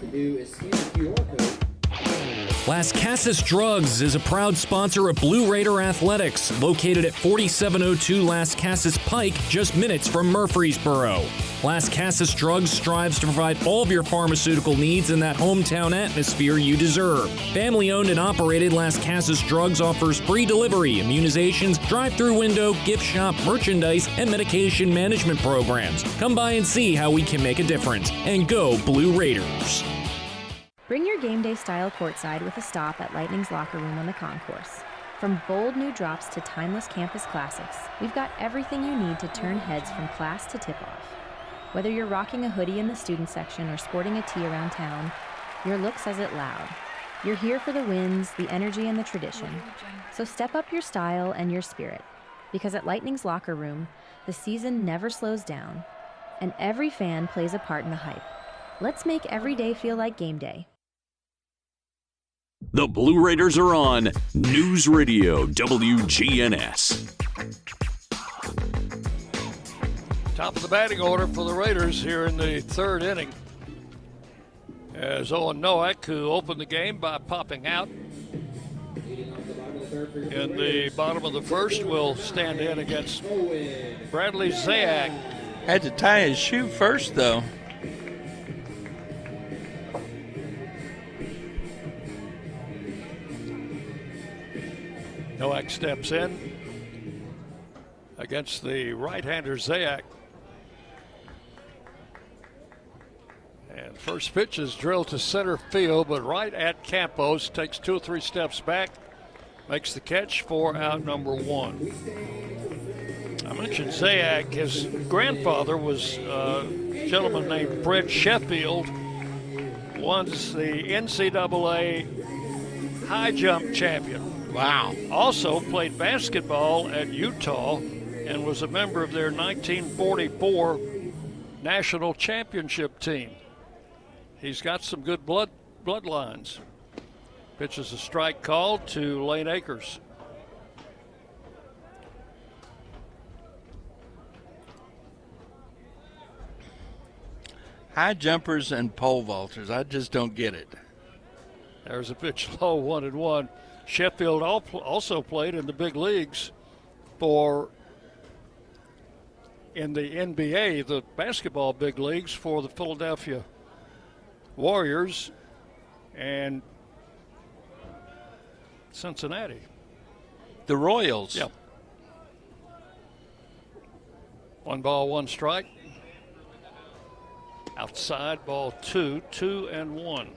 Las Casas Drugs is a proud sponsor of Blue Raider Athletics, located at 4702 Las Casas Pike, just minutes from Murfreesboro. Las Casas Drugs strives to provide all of your pharmaceutical needs in that hometown atmosphere you deserve. Family-owned and operated, Las Casas Drugs offers free delivery, immunizations, drive-through window, gift shop, merchandise, and medication management programs. Come by and see how we can make a difference. And go Blue Raiders! Bring your game day style courtside with a stop at Lightning's locker room on the concourse. From bold new drops to timeless campus classics, we've got everything you need to turn heads from class to tip-off. Whether you're rocking a hoodie in the student section or sporting a tee around town, your look says it loud. You're here for the wins, the energy, and the tradition. So step up your style and your spirit, because at Lightning's locker room, the season never slows down, and every fan plays a part in the hype. Let's make every day feel like game day. The Blue Raiders are on News Radio WGNS. Top of the batting order for the Raiders here in the third inning, as Owen Nowak, who opened the game by popping out in the bottom of the first, will stand in against Bradley Zayak. Had to tie his shoe first, though. Nowak steps in against the right-hander Zayak. And first pitch is drilled to center field, but right at Campos, takes 2 or 3 steps back, makes the catch for out number 1. I mentioned Zayak. His grandfather was a gentleman named Brett Sheffield, once the NCAA high jump champion. Wow. Also played basketball at Utah and was a member of their 1944 national championship team. He's got some good bloodlines. Pitches a strike called to Lane Akers. High jumpers and pole vaulters, I just don't get it. There's a pitch low, 1-1. Sheffield also played in the big leagues in the NBA, the basketball big leagues, for the Philadelphia Warriors and Cincinnati. The Royals. Yep. 1 ball, 1 strike. Outside, ball 2, 2-1.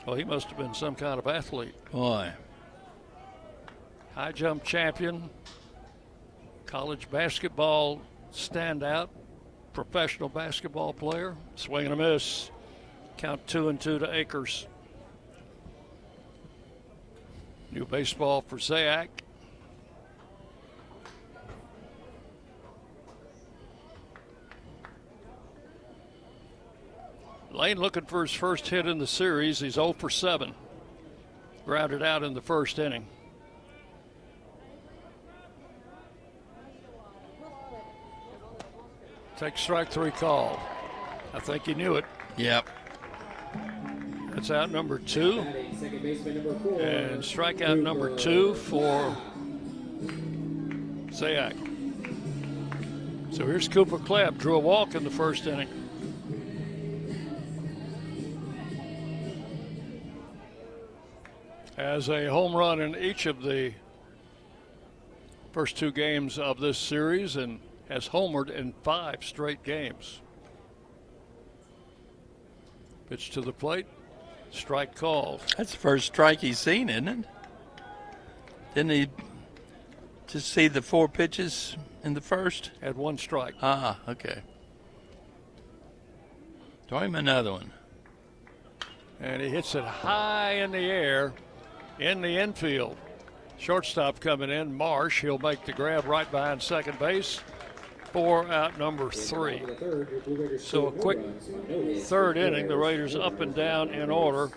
Well, he must have been some kind of athlete. Boy. High jump champion, college basketball standout, professional basketball player. Swing and a miss. Count 2-2 to Akers. New baseball for Zayak. Lane looking for his first hit in the series. He's 0 for 7. Grounded out in the first inning. Take strike 3 call. I think he knew it. Yep. That's out number 2. And strikeout number 2 for Zayak. So here's Cooper Clapp. Drew a walk in the first inning. Has a home run in each of the first 2 games of this series and has homered in 5 straight games. Pitch to the plate, strike called. That's the first strike he's seen, isn't it? Didn't he just see the 4 pitches in the first? Had 1 strike. Okay. Throw him another one. And he hits it high in the air in the infield. Shortstop coming in, Marsh. He'll make the grab right behind second base for out number 3. So a quick third inning. The Raiders up and down in order.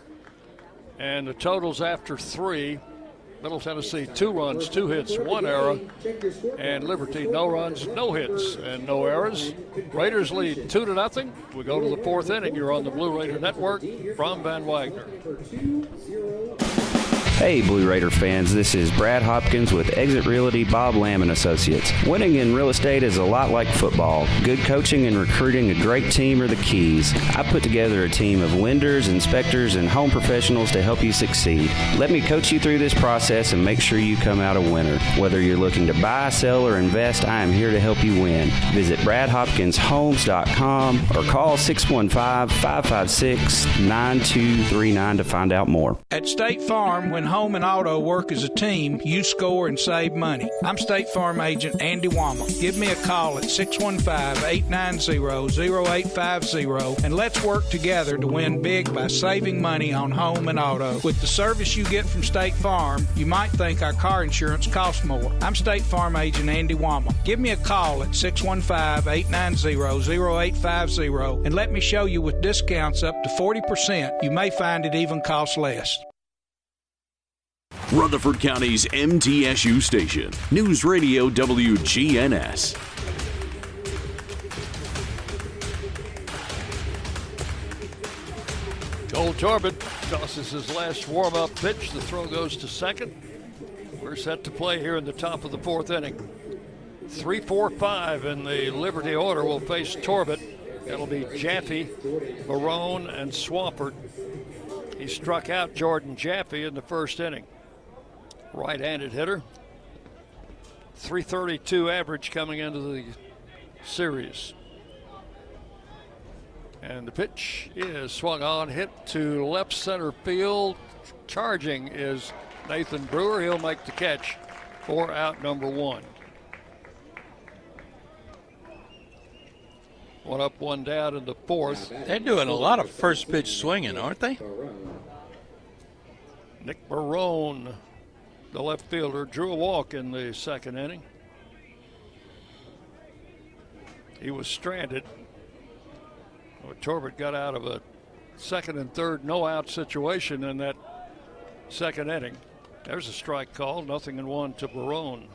And the totals after 3, Middle Tennessee 2 runs, 2 hits, 1 error, and Liberty no runs, no hits, and no errors. Raiders lead 2-0. We go to the 4th inning. You're on the Blue Raider Network from Van Wagner. Hey, Blue Raider fans, this is Brad Hopkins with Exit Realty Bob Lamb & Associates. Winning in real estate is a lot like football. Good coaching and recruiting a great team are the keys. I put together a team of lenders, inspectors, and home professionals to help you succeed. Let me coach you through this process and make sure you come out a winner. Whether you're looking to buy, sell, or invest, I am here to help you win. Visit BradHopkinsHomes.com or call 615-556-9239 to find out more. At State Farm, when home and auto work as a team, you score and save money. I'm State Farm agent Andy Wama. Give me a call at 615-890-0850 and let's work together to win big by saving money on home and auto. With the service you get from State Farm, you might think our car insurance costs more. I'm State Farm agent Andy Wama. Give me a call at 615-890-0850 and let me show you with discounts up to 40%. You may find it even costs less. Rutherford County's MTSU station, News Radio WGNS. Cole Torbett tosses his last warm-up pitch. The throw goes to second. We're set to play here in the top of the 4th inning. 3-4-5 in the Liberty order will face Torbett. That'll be Jaffe, Barone, and Swafford. He struck out Jordan Jaffe in the 1st inning. Right-handed hitter. 332 average coming into the series. And the pitch is swung on, hit to left center field. Charging is Nathan Brewer. He'll make the catch for out number 1. 1 up, 1 down in the 4th. They're doing a lot of first pitch swinging, aren't they? Nick Barone, the left fielder, drew a walk in the 2nd inning. He was stranded. Torbett got out of a 2nd and 3rd no-out situation in that 2nd inning. There's a strike call, 0-1 to Barone.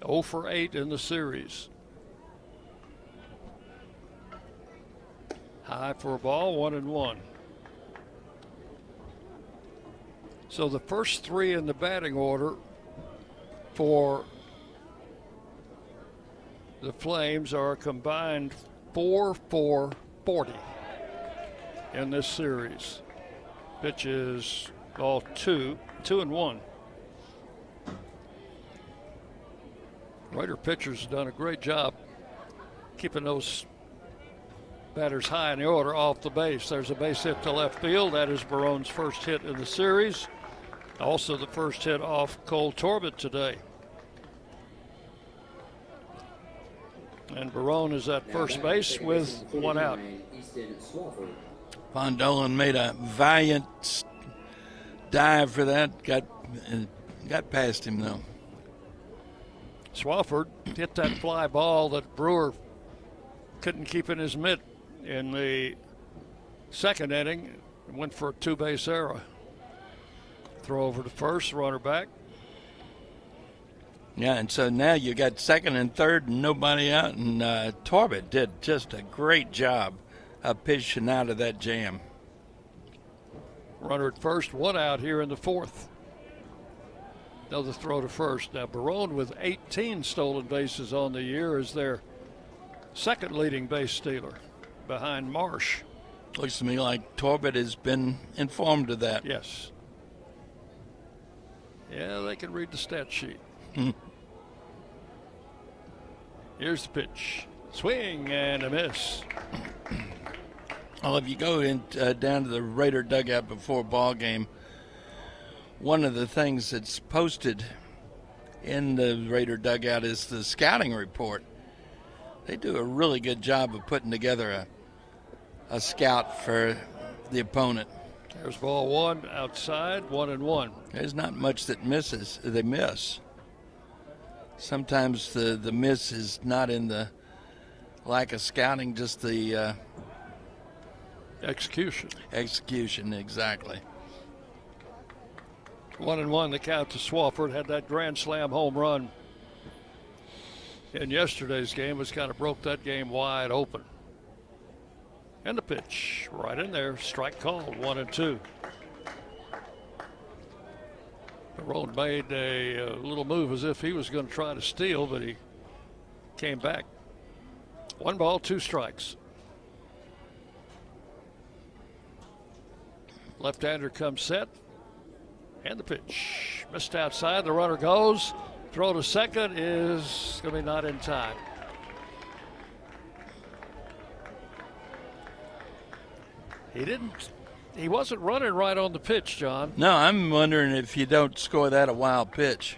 0 for 8 in the series. High for a ball, 1-1. So the first 3 in the batting order for the Flames are a combined 4 for 40 in this series. Pitch is all 2-1. Raider pitchers have done a great job keeping those batters high in the order off the base. There's a base hit to left field. That is Barone's first hit in the series. Also the first hit off Cole Torbett today. And Barone is at first base with 1 out. Von Dolan made a valiant dive for that. Got past him, though. Swafford hit that fly ball that Brewer couldn't keep in his mitt in the 2nd inning. Went for a 2-base error. Throw over to first, runner back. Yeah, and so now you got 2nd and 3rd and nobody out, and Torbett did just a great job of pitching out of that jam. Runner at first, 1 out here in the 4th. Another throw to first. Now Barone with 18 stolen bases on the year is their 2nd leading base stealer behind Marsh. Looks to me like Torbett has been informed of that. Yes. Yeah, they can read the stat sheet. Here's the pitch. Swing and a miss. Well, if you go down to the Raider dugout before a ball game, one of the things that's posted in the Raider dugout is the scouting report. They do a really good job of putting together a scout for the opponent. There's ball 1 outside, 1-1. There's not much that they miss. Sometimes the miss is not in the lack of scouting, just the execution. Execution, exactly. 1-1 the count to Swafford. Had that grand slam home run in yesterday's game, which kind of broke that game wide open. And the pitch right in there. Strike called, 1-2. Barone made a little move as if he was going to try to steal, but he came back. 1 ball, 2 strikes. Left-hander comes set. And the pitch. Missed outside. The runner goes. Throw to second is going to be not in time. He wasn't running right on the pitch, John. No, I'm wondering if you don't score that a wild pitch.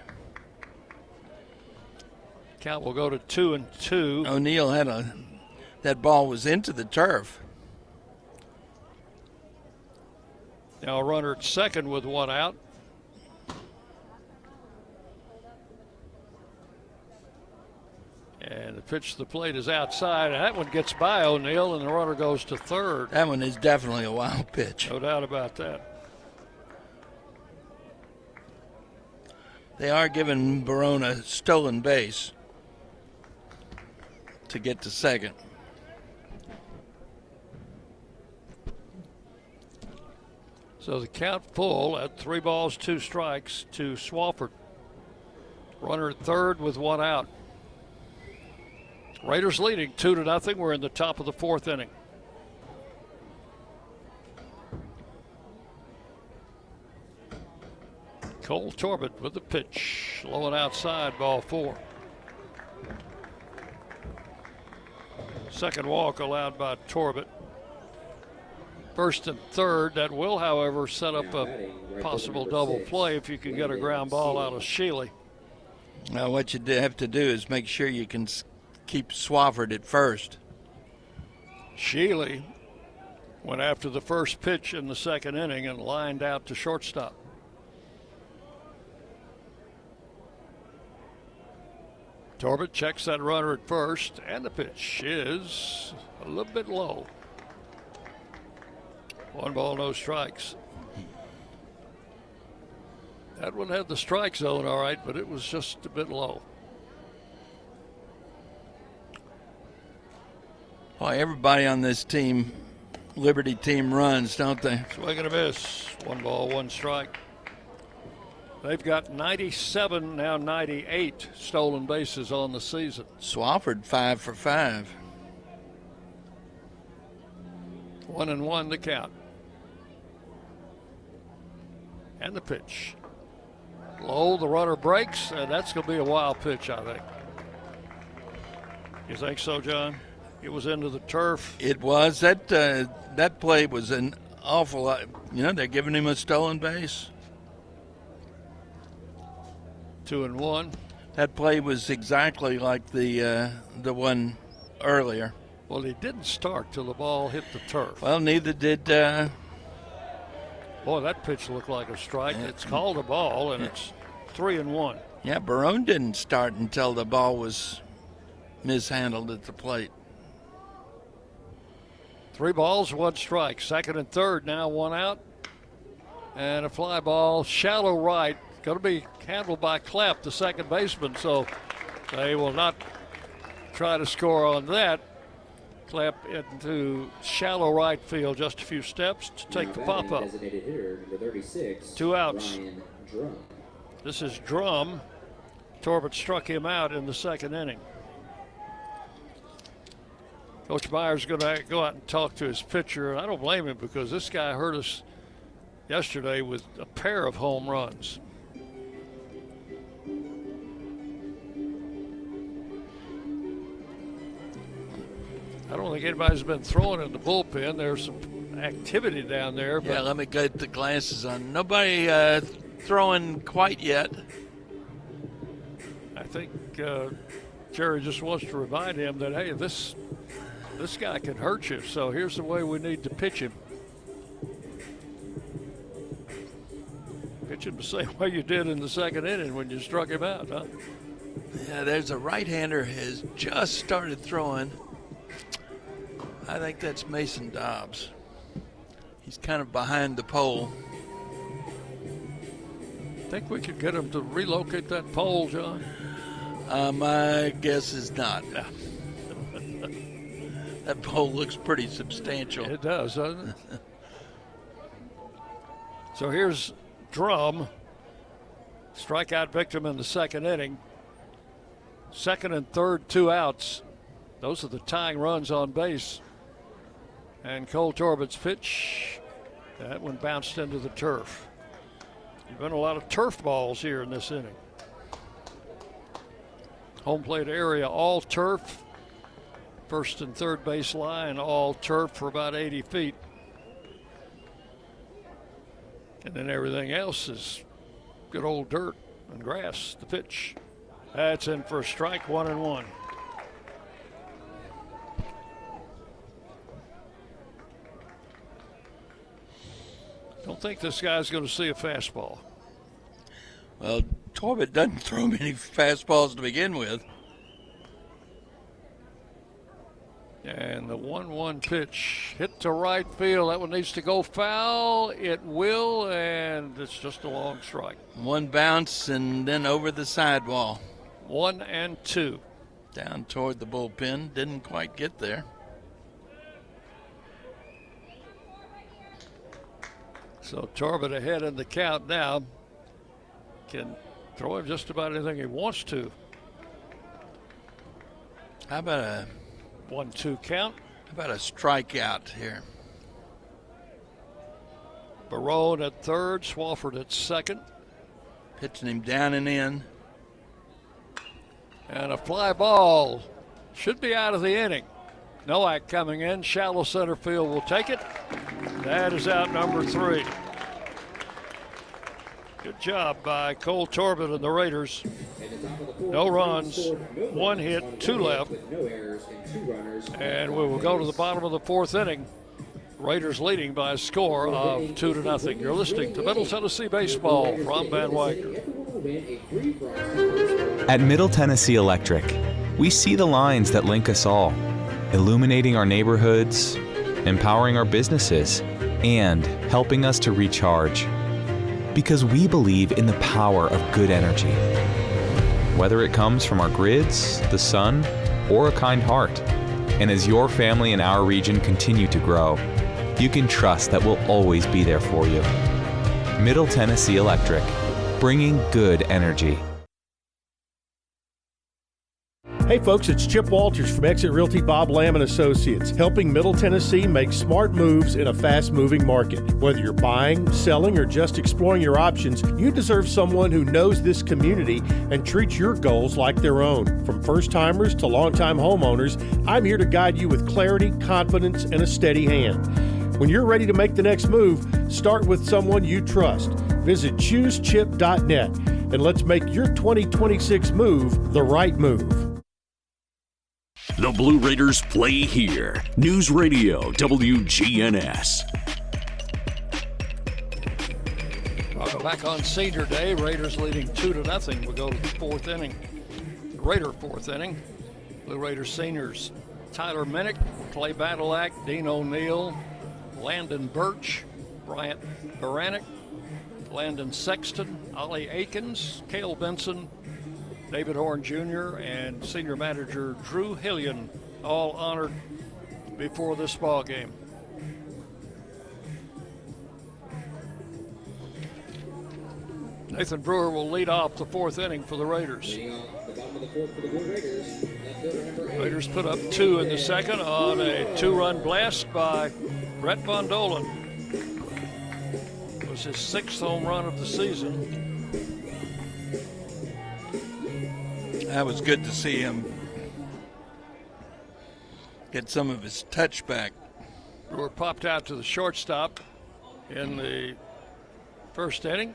Count will go to 2-2. O'Neill had that ball was into the turf. Now a runner at second with 1 out. And the pitch to the plate is outside, and that one gets by O'Neill, and the runner goes to third. That one is definitely a wild pitch. No doubt about that. They are giving Barone a stolen base to get to second. So the count full at 3 balls, 2 strikes to Swafford. Runner at third with 1 out. Raiders leading 2-0. We're in the top of the 4th inning. Cole Torbett with the pitch. Low and outside, ball 4. Second walk allowed by Torbett. First and third. That will, however, set up a possible double play if you can get a ground ball out of Shealy. Now what you have to do is make sure you can keep Swafford at first. Shealy went after the first pitch in the 2nd inning and lined out to shortstop. Torbett checks that runner at first, and the pitch is a little bit low. 1 ball, no strikes. That one had the strike zone all right, but it was just a bit low. Well, everybody on this team, Liberty team, runs, don't they? Swing and a miss. 1 ball, 1 strike. They've got 97, now 98 stolen bases on the season. Swafford 5 for 5. 1-1 the count. And the pitch. Low, the runner breaks, and that's going to be a wild pitch, I think. You think so, John? It was into the turf. It was. That play was an awful lot. You know, they're giving him a stolen base. 2-1. That play was exactly like the one earlier. Well, he didn't start till the ball hit the turf. Well, neither did. Boy, that pitch looked like a strike. It's called a ball, and it's 3-1. Yeah, Barone didn't start until the ball was mishandled at the plate. 3 balls, 1 strike. 2nd and 3rd now, 1 out. And a fly ball, shallow right. Going to be handled by Clapp, the second baseman, so they will not try to score on that. Clapp into shallow right field, just a few steps to take the pop-up. 2 outs. This is Drum. Torbett struck him out in the 2nd inning. Coach Myers is going to go out and talk to his pitcher, and I don't blame him because this guy hurt us yesterday with a pair of home runs. I don't think anybody's been throwing in the bullpen. There's some activity down there. But yeah, let me get the glasses on. Nobody throwing quite yet. I think Jerry just wants to remind him that, hey, this guy can hurt you, so here's the way we need to pitch him. Pitch him the same way you did in the 2nd inning when you struck him out, huh? Yeah, there's a right-hander has just started throwing. I think that's Mason Dobbs. He's kind of behind the pole. Think we could get him to relocate that pole, John? My guess is not. That pole looks pretty substantial. It does, doesn't it? So here's Drum, strikeout victim in the second inning. Second and third, 2 outs. Those are the tying runs on base. And Cole Torbett's pitch, that one bounced into the turf. There's been a lot of turf balls here in this inning. Home plate area, all turf. First and third base line, all turf for about 80 feet. And then everything else is good old dirt and grass. The pitch, that's in for a strike, 1-1. Don't think this guy's going to see a fastball. Well, Torbett doesn't throw many fastballs to begin with. And the 1-1 pitch hit to right field. That one needs to go foul. It will, and it's just a long strike. One bounce and then over the sidewall. 1-2. Down toward the bullpen. Didn't quite get there. So Torbett ahead in the count now. Can throw him just about anything he wants to. How about a 1-2 count? How about a strikeout here? Barone at third, Swafford at second. Pitching him down and in. And a fly ball. Should be out of the inning. Nowak coming in. Shallow center field will take it. That is out number 3. Good job by Cole Torbett and the Raiders. No runs, 1 hit, 2 left. And we will go to the bottom of the 4th inning. Raiders leading by a score of 2-0. You're listening to Middle Tennessee Baseball from Van Wagner. At Middle Tennessee Electric, we see the lines that link us all, illuminating our neighborhoods, empowering our businesses, and helping us to recharge. Because we believe in the power of good energy. Whether it comes from our grids, the sun, or a kind heart. And as your family and our region continue to grow, you can trust that we'll always be there for you. Middle Tennessee Electric, bringing good energy. Hey folks, it's Chip Walters from Exit Realty Bob Lamb & Associates, helping Middle Tennessee make smart moves in a fast-moving market. Whether you're buying, selling, or just exploring your options, you deserve someone who knows this community and treats your goals like their own. From first-timers to long-time homeowners, I'm here to guide you with clarity, confidence, and a steady hand. When you're ready to make the next move, start with someone you trust. Visit ChooseChip.net and let's make your 2026 move the right move. The Blue Raiders play here. News Radio WGNS. Welcome back on Senior Day. Raiders leading 2-0. We'll go to the 4th inning. Raider 4th inning. Blue Raiders seniors Tyler Minnick, Clay Badalak, Dean O'Neill, Landon Birch, Bryant Baranek, Landon Sexton, Ollie Akins, Cale Benson, David Horn Jr., and senior manager Drew Hillian, all honored before this ball game. Nathan Brewer will lead off the 4th inning for the Raiders. Raiders put up 2 in the second on a 2-run blast by Brett Von Dolan. It was his 6th home run of the season. That was good to see him get some of his touch back. Brewer popped out to the shortstop in the 1st inning.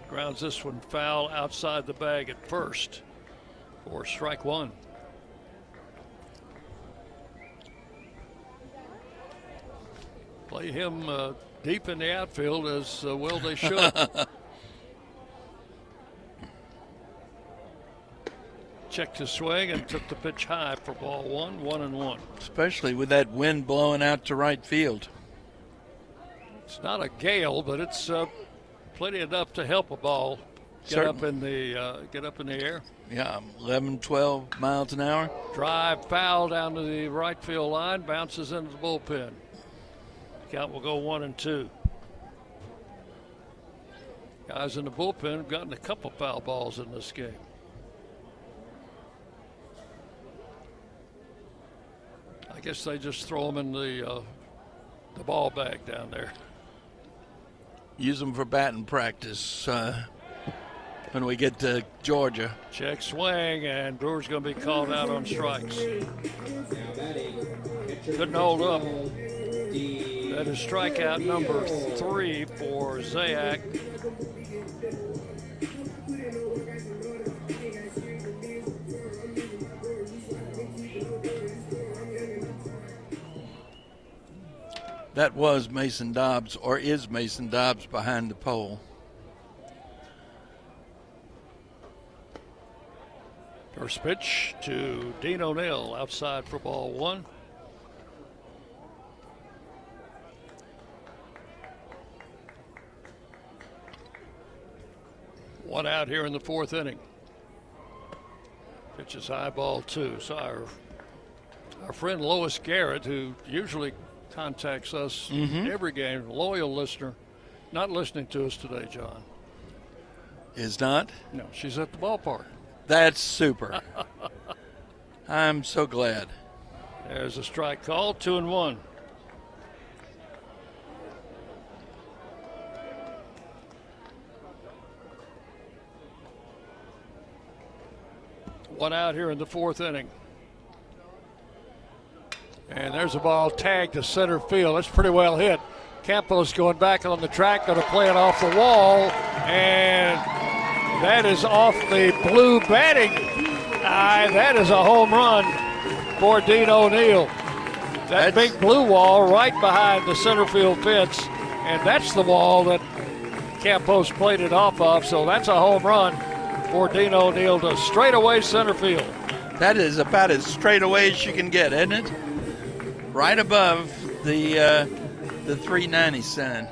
Grounds this one foul outside the bag at first for strike 1. Play him deep in the outfield as well they should. Checked his swing and took the pitch high for ball 1, 1-1. Especially with that wind blowing out to right field. It's not a gale, but it's plenty enough to help a ball get up in the air. Yeah, 11, 12 miles an hour. Drive foul down to the right field line, bounces into the bullpen. Count will go 1-2. Guys in the bullpen have gotten a couple foul balls in this game. I guess they just throw them in the ball bag down there. Use them for batting practice when we get to Georgia. Check swing, and Brewer's going to be called out on strikes. Couldn't hold up. That is strikeout number 3 for Zayak. That was Mason Dobbs, or is Mason Dobbs behind the pole. First pitch to Dean O'Neill outside for ball 1. One out here in the 4th inning. Pitch is high, ball 2. So our friend Lois Garrett, who usually contacts us every game, loyal listener, not listening to us today, John. Is not? No, she's at the ballpark. That's super. I'm so glad. There's a strike call, 2-1. One out here in the 4th inning. And there's a ball tagged to center field. That's pretty well hit. Campos going back on the track, going to play it off the wall. And that is off the blue batting eye. That is a home run for Dean O'Neill. That's big blue wall right behind the center field fence. And that's the wall that Campos played it off of. So that's a home run for Dean O'Neill to straightaway center field. That is about as straight away as you can get, isn't it? Right above the 390 sign.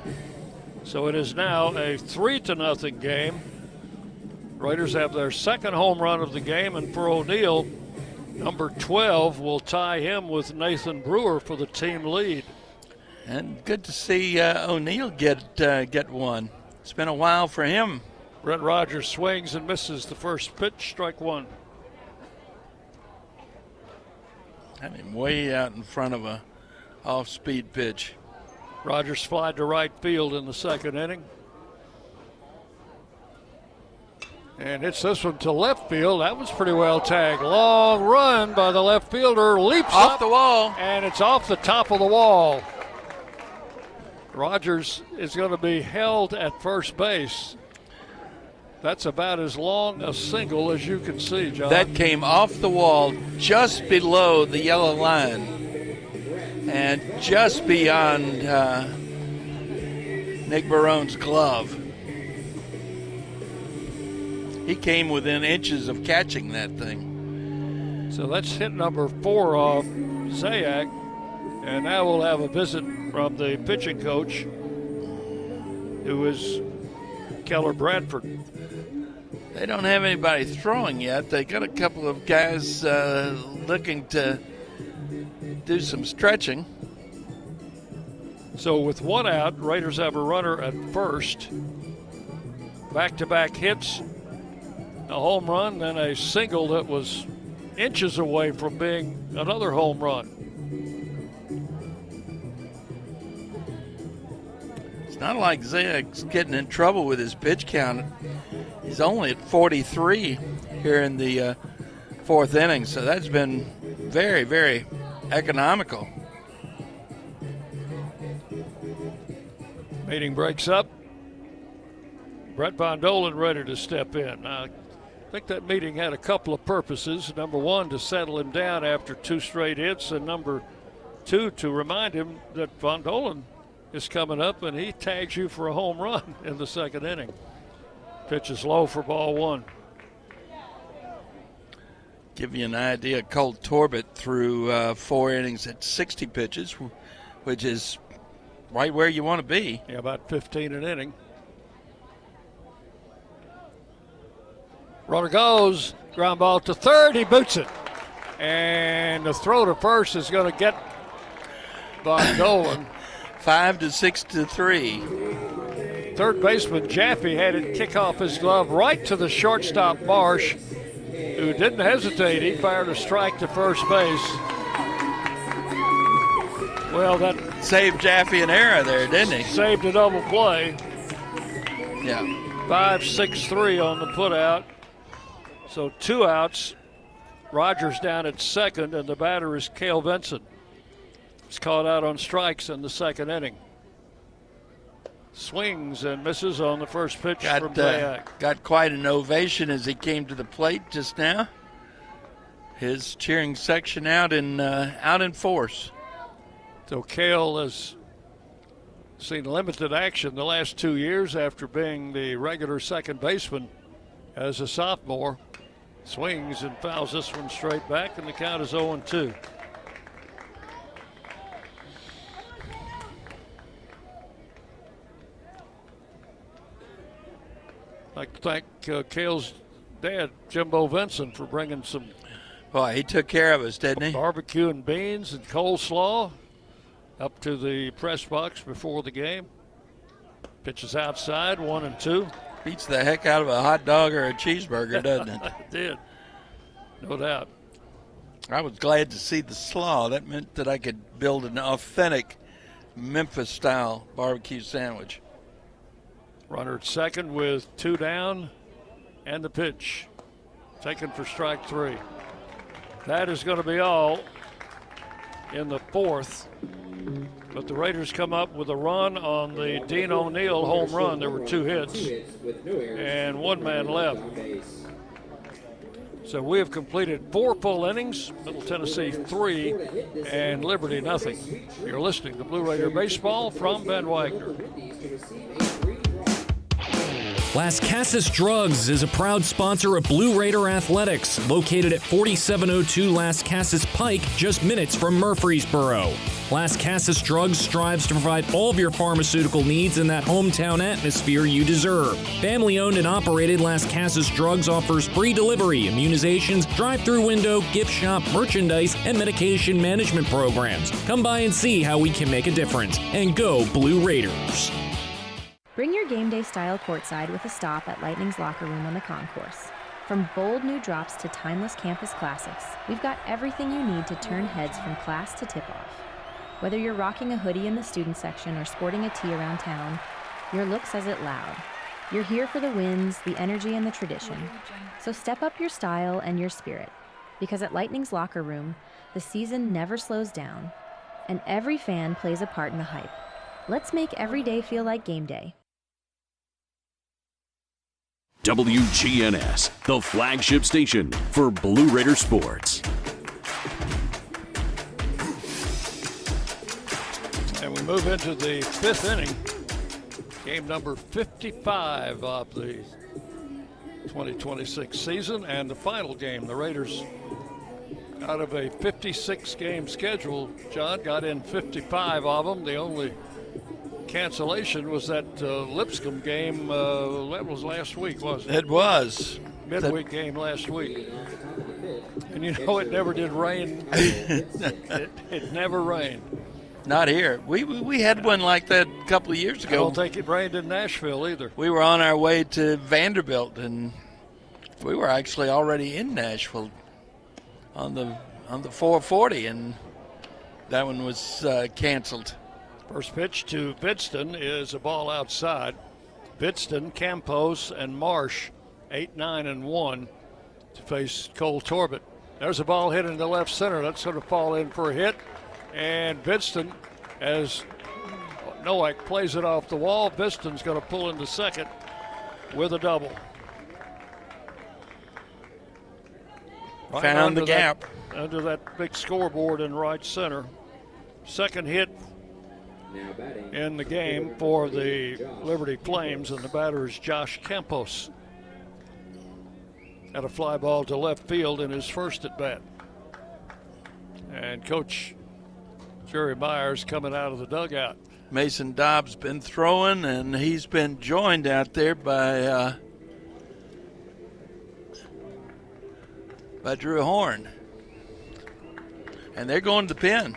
So it is now a 3-0 game. Raiders have their second home run of the game, and for O'Neill, number 12 will tie him with Nathan Brewer for the team lead. And good to see O'Neill get one. It's been a while for him. Brent Rogers swings and misses the first pitch, strike 1. I mean, way out in front of a off-speed pitch. Rogers flied to right field in the 2nd inning. And hits this one to left field. That was pretty well tagged. Long run by the left fielder. Leaps off up the wall. And it's off the top of the wall. Rogers is going to be held at first base. That's about as long a single as you can see, John. That came off the wall just below the yellow line and just beyond Nick Barone's glove. He came within inches of catching that thing. So that's hit number 4 off Zayak. And now we'll have a visit from the pitching coach, who is Keller Bradford. They don't have anybody throwing yet. They got a couple of guys looking to do some stretching. So with one out, Raiders have a runner at first. Back-to-back hits, a home run, then a single that was inches away from being another home run. It's not like Zayag's getting in trouble with his pitch count. He's only at 43 here in the 4th inning, so that's been very, very economical. Meeting breaks up. Brett Von Dolan ready to step in. I think that meeting had a couple of purposes. Number 1, to settle him down after 2 straight hits, and number 2, to remind him that Von Dolan is coming up and he tags you for a home run in the 2nd inning. Pitch is low for ball 1. Give you an idea, Colt Torbett threw 4 innings at 60 pitches, which is right where you want to be. Yeah, about 15 an inning. Runner goes, ground ball to third, he boots it. And the throw to first is going to get by Dolan. 5-6-3. Third baseman Jaffe had it kick off his glove right to the shortstop Marsh, who didn't hesitate. He fired a strike to first base. Well, that saved Jaffe an error there, didn't he? Saved a double play. Yeah. 5-6-3 on the putout. So 2 outs. Rogers down at second, and the batter is Cale Vinson. He's caught out on strikes in the second inning. Swings and misses on the first pitch from Dayak. Got quite an ovation as he came to the plate just now. His cheering section out in force. So Cale has seen limited action the last 2 years after being the regular second baseman as a sophomore. Swings and fouls this one straight back, and the count is 0-2. I'd like to thank Cale's dad, Jimbo Vinson, for bringing some. Boy, he took care of us, didn't he? Barbecue and beans and coleslaw up to the press box before the game. Pitches outside, 1-2. Beats the heck out of a hot dog or a cheeseburger, doesn't it? It did. No doubt. I was glad to see the slaw. That meant that I could build an authentic Memphis-style barbecue sandwich. Runner at second with 2 down, and the pitch taken for strike 3. That is going to be all in the fourth. But the Raiders come up with a run on the Dean O'Neill home run. There were 2 hits and 1 man left. So we have completed 4 full innings, Middle Tennessee 3 and Liberty nothing. You're listening to Blue Raider Baseball from Ben Wagner. Las Casas Drugs is a proud sponsor of Blue Raider Athletics, located at 4702 Las Casas Pike, just minutes from Murfreesboro. Las Casas Drugs strives to provide all of your pharmaceutical needs in that hometown atmosphere you deserve. Family-owned and operated, Las Casas Drugs offers free delivery, immunizations, drive-through window, gift shop, merchandise, and medication management programs. Come by and see how we can make a difference. And go Blue Raiders. Bring your game day style courtside with a stop at Lightning's locker room on the concourse. From bold new drops to timeless campus classics, we've got everything you need to turn heads from class to tip-off. Whether you're rocking a hoodie in the student section or sporting a tee around town, your look says it loud. You're here for the wins, the energy, and the tradition. So step up your style and your spirit, because at Lightning's locker room, the season never slows down, and every fan plays a part in the hype. Let's make every day feel like game day. WGNS, the flagship station for Blue Raider sports. And we move into the 5th inning. Game number 55 of the 2026 season and the final game. The Raiders, out of a 56-game schedule, John, got in 55 of them. The only cancellation was that Lipscomb game. That was last week, wasn't it? It was. Midweek game last week. And you know, it never did rain. It never rained. Not here. We had one like that a couple of years ago. I don't think it rained in Nashville either. We were on our way to Vanderbilt, and we were actually already in Nashville on the 440, and that one was canceled. First pitch to Bidston is a ball outside. Bidston, Campos, and Marsh, 8, 9, and 1 to face Cole Torbett. There's a ball hit into left center. That's going to fall in for a hit. And Bidston, as Nowak plays it off the wall, Bidston's going to pull into second with a double. Right Found the gap. Under that big scoreboard in right center. Second hit in the game for the Liberty Flames, and the batter is Josh Campos. Had a fly ball to left field in his first at bat. And Coach Jerry Myers coming out of the dugout. Mason Dobbs been throwing, and he's been joined out there by by Drew Horn. And they're going to the pen.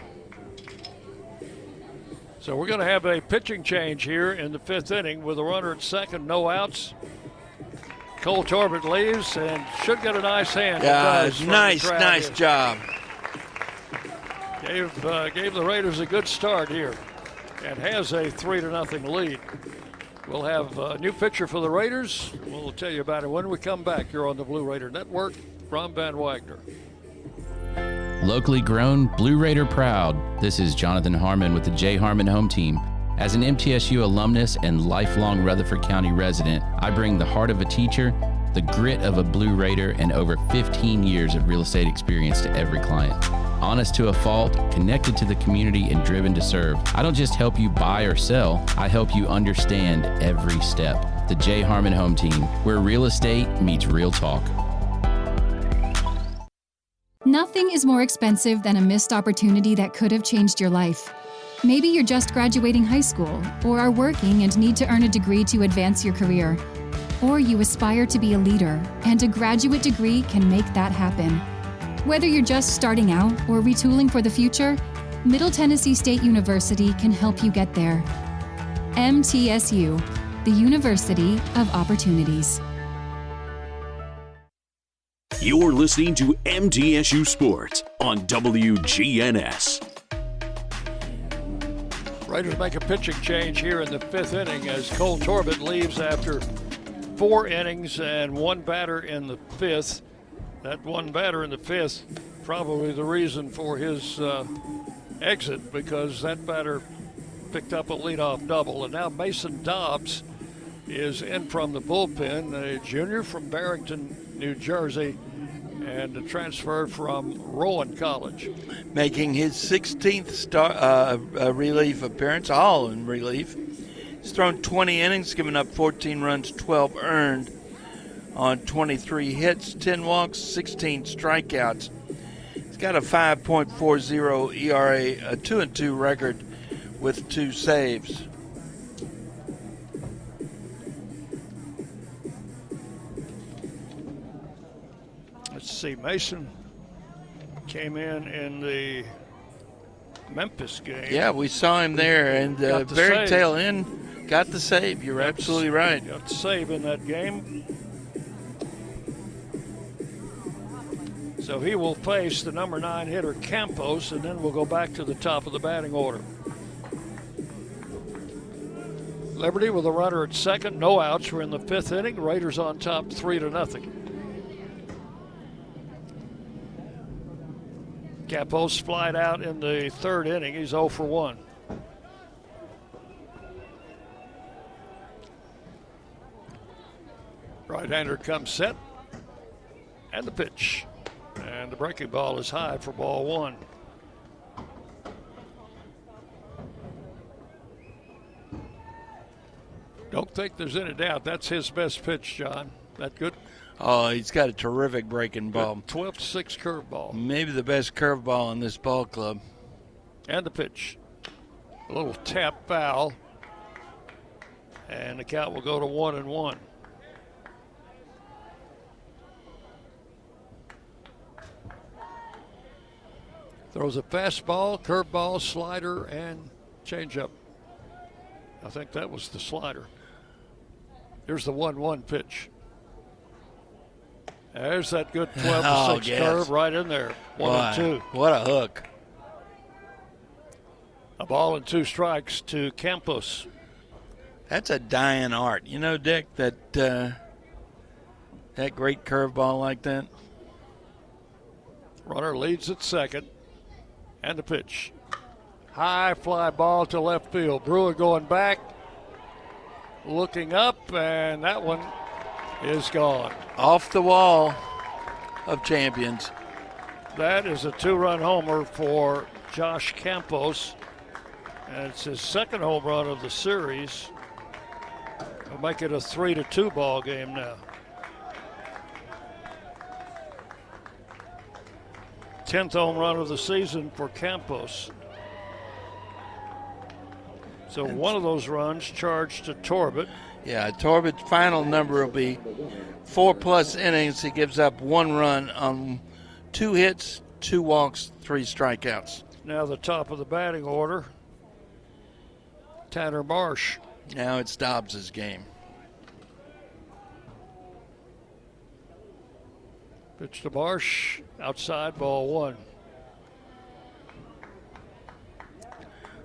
So we're going to have a pitching change here in the 5th inning with a runner at second, no outs. Cole Torbett leaves and should get a nice hand. Yeah, nice job. Gave the Raiders a good start here and has a 3-0 lead. We'll have a new pitcher for the Raiders. We'll tell you about it when we come back. You're on the Blue Raider Network. Ron Van Wagner. Locally grown, Blue Raider proud. This is Jonathan Harmon with the J. Harmon Home Team. As an MTSU alumnus and lifelong Rutherford County resident, I bring the heart of a teacher, the grit of a Blue Raider, and over 15 years of real estate experience to every client. Honest to a fault, connected to the community, and driven to serve. I don't just help you buy or sell, I help you understand every step. The J. Harmon Home Team, where real estate meets real talk. Nothing is more expensive than a missed opportunity that could have changed your life. Maybe you're just graduating high school, or are working and need to earn a degree to advance your career. Or you aspire to be a leader, and a graduate degree can make that happen. Whether you're just starting out or retooling for the future, Middle Tennessee State University can help you get there. MTSU, the University of Opportunities. You're listening to MTSU Sports on WGNS. Raiders make a pitching change here in the 5th inning as Cole Torbett leaves after 4 innings and 1 batter in the 5th. That 1 batter in the 5th, probably the reason for his exit, because that batter picked up a leadoff double. And now Mason Dobbs is in from the bullpen, a junior from Barrington, New Jersey, and a transfer from Rowan College. Making his 16th relief appearance, all in relief. He's thrown 20 innings, given up 14 runs, 12 earned on 23 hits, 10 walks, 16 strikeouts. He's got a 5.40 ERA, a 2-2 record with 2 saves. Let's see, Mason came in the Memphis game. Yeah, we saw him there, and very tail end, got the save. You're absolutely right. Got the save in that game. So he will face the number 9 hitter Campos, and then we'll go back to the top of the batting order. Liberty with a runner at second, no outs. We're in the 5th inning. Raiders on top 3-0. Campos flied out in the 3rd inning. He's 0 for 1. Right-hander comes set. And the pitch. And the breaking ball is high for ball 1. Don't think there's any doubt that's his best pitch, John. That good? Oh, he's got a terrific breaking ball. 12-6 curveball. Maybe the best curveball in this ball club. And the pitch. A little tap foul. And the count will go to 1-1. Throws a fastball, curveball, slider, and changeup. I think that was the slider. Here's the 1-1 pitch. There's that good 12-6 curve right in there. 1-2. What a hook. A ball and 2 strikes to Campos. That's a dying art. You know, Dick, that great curveball like that. Runner leads at second. And the pitch. High fly ball to left field. Brewer going back. Looking up, and that one is gone. Off the wall of champions. That is a 2-run homer for Josh Campos. And it's his 2nd home run of the series. We'll make it a 3-2 ball game now. 10th home run of the season for Campos. So one of those runs charged to Torbett. Yeah, Torbett's final number will be 4+ innings. He gives up 1 run on 2 hits, 2 walks, 3 strikeouts. Now the top of the batting order, Tanner Marsh. Now it's Dobbs' game. Pitch to Marsh, outside, ball 1.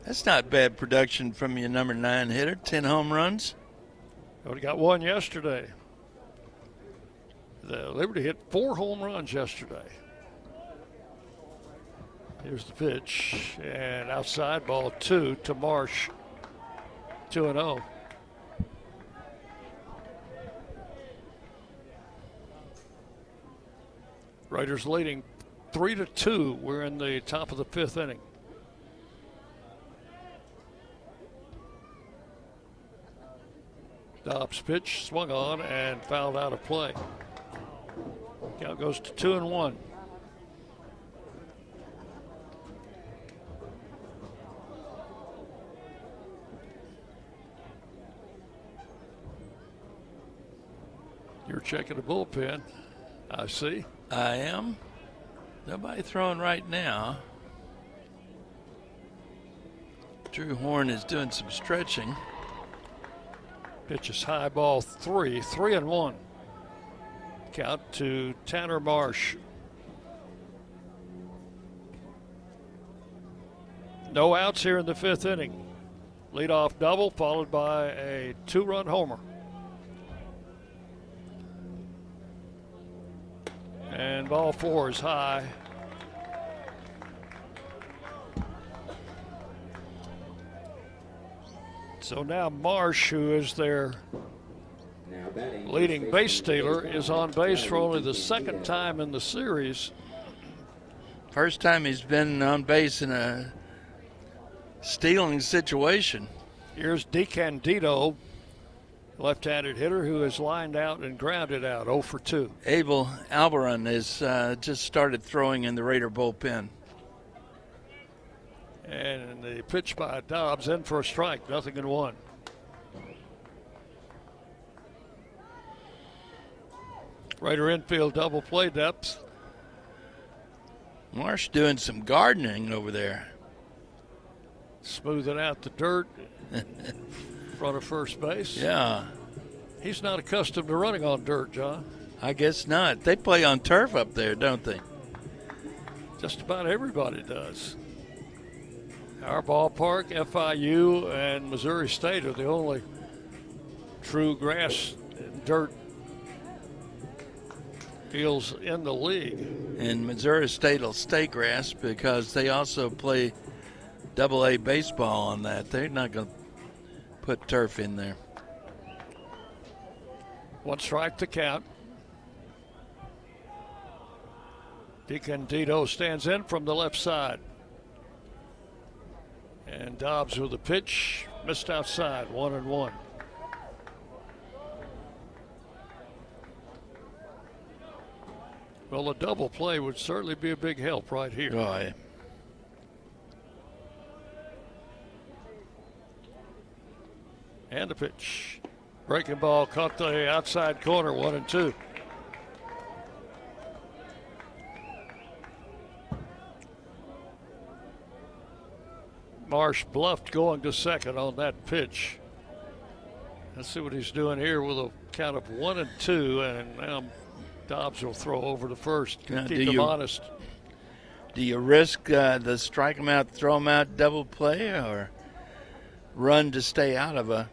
That's not bad production from your number 9 hitter, 10 home runs. Well, he got 1 yesterday. The Liberty hit 4 home runs yesterday. Here's the pitch, and outside, ball 2 to Marsh, 2-0. Raiders leading 3-2. We're in the top of the 5th inning. Dobbs pitch, swung on, and fouled out of play. Count goes to 2-1. You're checking the bullpen, I see. I am. Nobody throwing right now. Drew Horn is doing some stretching. Pitch is high, ball 3, 3-1. Count to Tanner Marsh. No outs here in the 5th inning. Leadoff double followed by a 2-run homer. And ball 4 is high. So now Marsh, who is their leading base stealer, is on base for only the 2nd time in the series. First time he's been on base in a stealing situation. Here's DeCandido, left-handed hitter who has lined out and grounded out, 0 for 2. Abel Alberon has just started throwing in the Raider bullpen. And the pitch by Dobbs in for a strike, 0-1. Raider infield double play depth. Marsh doing some gardening over there. Smoothing out the dirt in front of first base. Yeah. He's not accustomed to running on dirt, John. I guess not. They play on turf up there, don't they? Just about everybody does. Our ballpark, FIU, and Missouri State are the only true grass and dirt fields in the league. And Missouri State will stay grass because they also play AA baseball on that. They're not going to put turf in there. 1 strike to count. DeCandido stands in from the left side. And Dobbs with a pitch, missed outside, 1-1. Well, a double play would certainly be a big help right here. Oh, yeah. And a pitch. Breaking ball caught the outside corner, 1-2. Marsh bluffed going to second on that pitch. Let's see what he's doing here with a count of 1-2, and now Dobbs will throw over to first. Now, Keep him honest. Do you risk the strike him out, throw him out double play, or run to stay out of a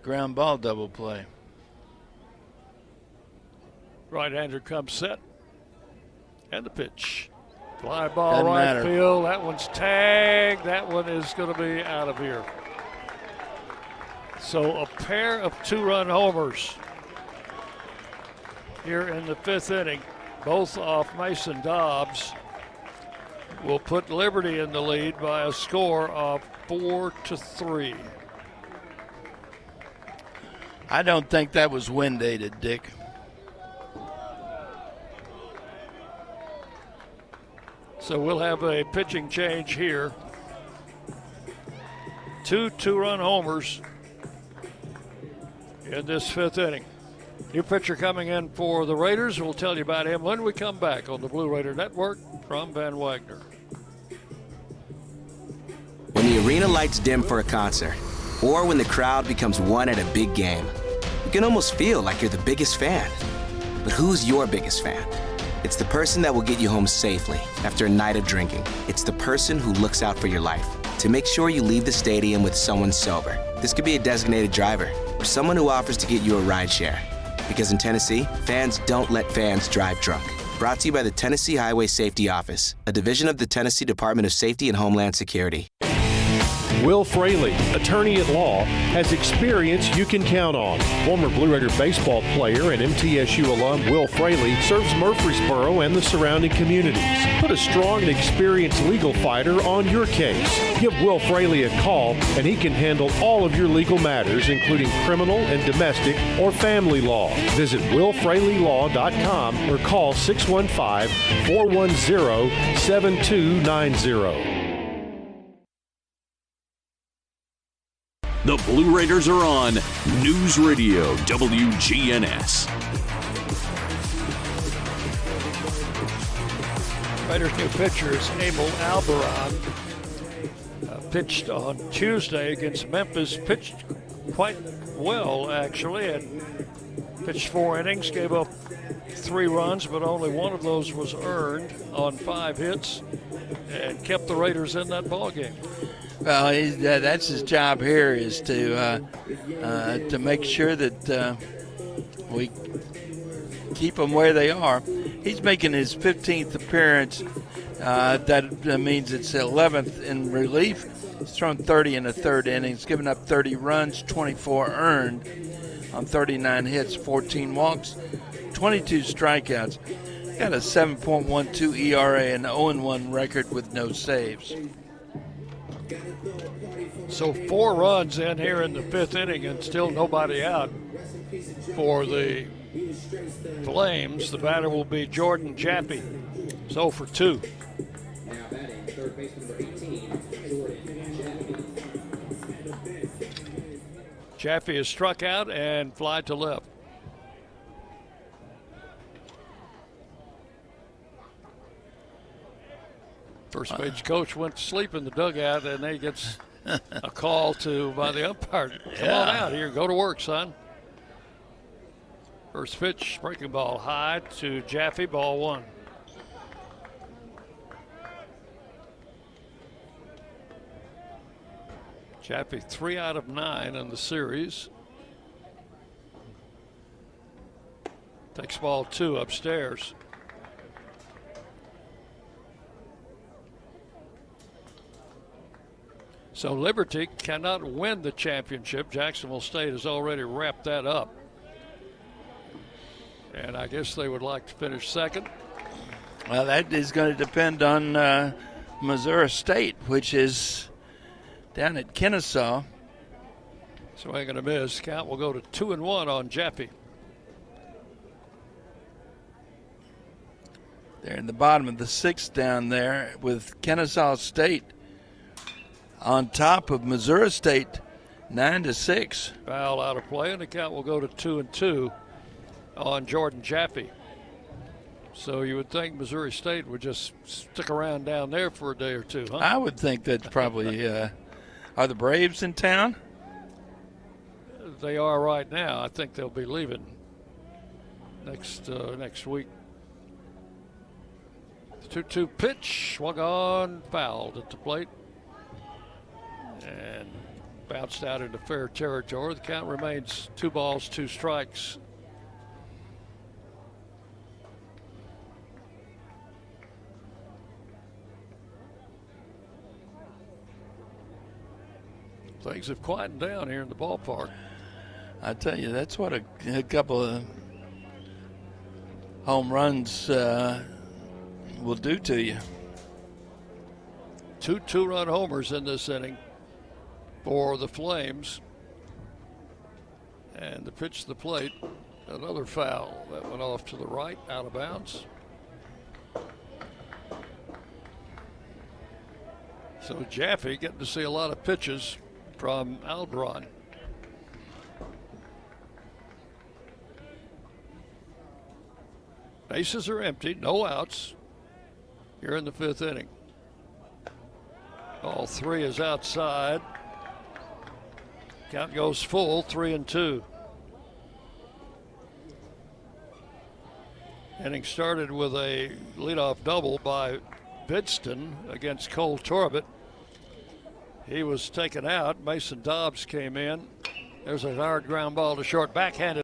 ground ball double play? Right-hander comes set. And the pitch. Fly ball Doesn't right matter. field. That one's tagged. That one is going to be out of here. So a pair of 2-run homers here in the 5th inning, both off Mason Dobbs, will put Liberty in the lead by a score of 4-3. I don't think that was wind dated, Dick. So we'll have a pitching change here. 2 2-run homers in this 5th inning. New pitcher coming in for the Raiders. We'll tell you about him when we come back on the Blue Raider Network from Van Wagner. When the arena lights dim for a concert, or when the crowd becomes one at a big game, you can almost feel like you're the biggest fan. But who's your biggest fan? It's the person that will get you home safely after a night of drinking. It's the person who looks out for your life to make sure you leave the stadium with someone sober. This could be a designated driver or someone who offers to get you a ride share. Because in Tennessee, fans don't let fans drive drunk. Brought to you by the Tennessee Highway Safety Office, a division of the Tennessee Department of Safety and Homeland Security. Will Fraley, attorney at law, has experience you can count on. Former Blue Raider baseball player and MTSU alum Will Fraley serves Murfreesboro and the surrounding communities. Put a strong and experienced legal fighter on your case. Give Will Fraley a call and he can handle all of your legal matters, including criminal and domestic or family law. Visit willfraleylaw.com or call 615-410-7290. The Blue Raiders are on News Radio WGNS. Raiders' new pitcher is Emil Albaran. Pitched on Tuesday against Memphis. Pitched quite well, actually, and pitched 4 innings, gave up 3 runs, but only one of those was earned on 5 hits, and kept the Raiders in that ball game. Well, that's his job here, is to make sure that we keep them where they are. He's making his 15th appearance. That means it's 11th in relief. He's thrown 30 in the 3rd inning. He's given up 30 runs, 24 earned on 39 hits, 14 walks, 22 strikeouts. Got a 7.12 ERA and 0-1 record with no saves. So 4 runs in here in the 5th inning and still nobody out for the Flames. The batter will be Jordan Jaffe. 0 for 2. Now batting, third baseman number 18, Jordan Jaffe. Jaffe is struck out and fly to left. First base coach went to sleep in the dugout, and he gets a call by the umpire. Come on out here, go to work, son. First pitch, breaking ball high to Jaffe, ball 1. Jaffe 3 out of 9 in the series. Takes ball 2 upstairs. So Liberty cannot win the championship. Jacksonville State has already wrapped that up. And I guess they would like to finish second. Well, that is going to depend on Missouri State, which is down at Kennesaw. So ain't going to miss. Count will go to 2-1 on Jaffe. They're in the bottom of the 6th down there with Kennesaw State on top of Missouri State, 9-6. Foul out of play, and the count will go to 2-2 on Jordan Jaffe. So you would think Missouri State would just stick around down there for a day or two, huh? I would think that's probably. Are the Braves in town? They are right now. I think they'll be leaving next week. 2-2 pitch, swung on, fouled at the plate, and bounced out into fair territory. The count remains 2 balls, 2 strikes. Things have quietened down here in the ballpark. I tell you, that's what a couple of home runs will do to you. 2 2-run homers in this inning for the Flames. And the pitch to the plate, another foul. That went off to the right, out of bounds. So Jaffe getting to see a lot of pitches from Albaran. Bases are empty, no outs here in the 5th inning. Ball 3 is outside. Count goes full, 3-2. Inning started with a leadoff double by Bidston against Cole Torbett. He was taken out. Mason Dobbs came in. There's a hard ground ball to short, backhanded.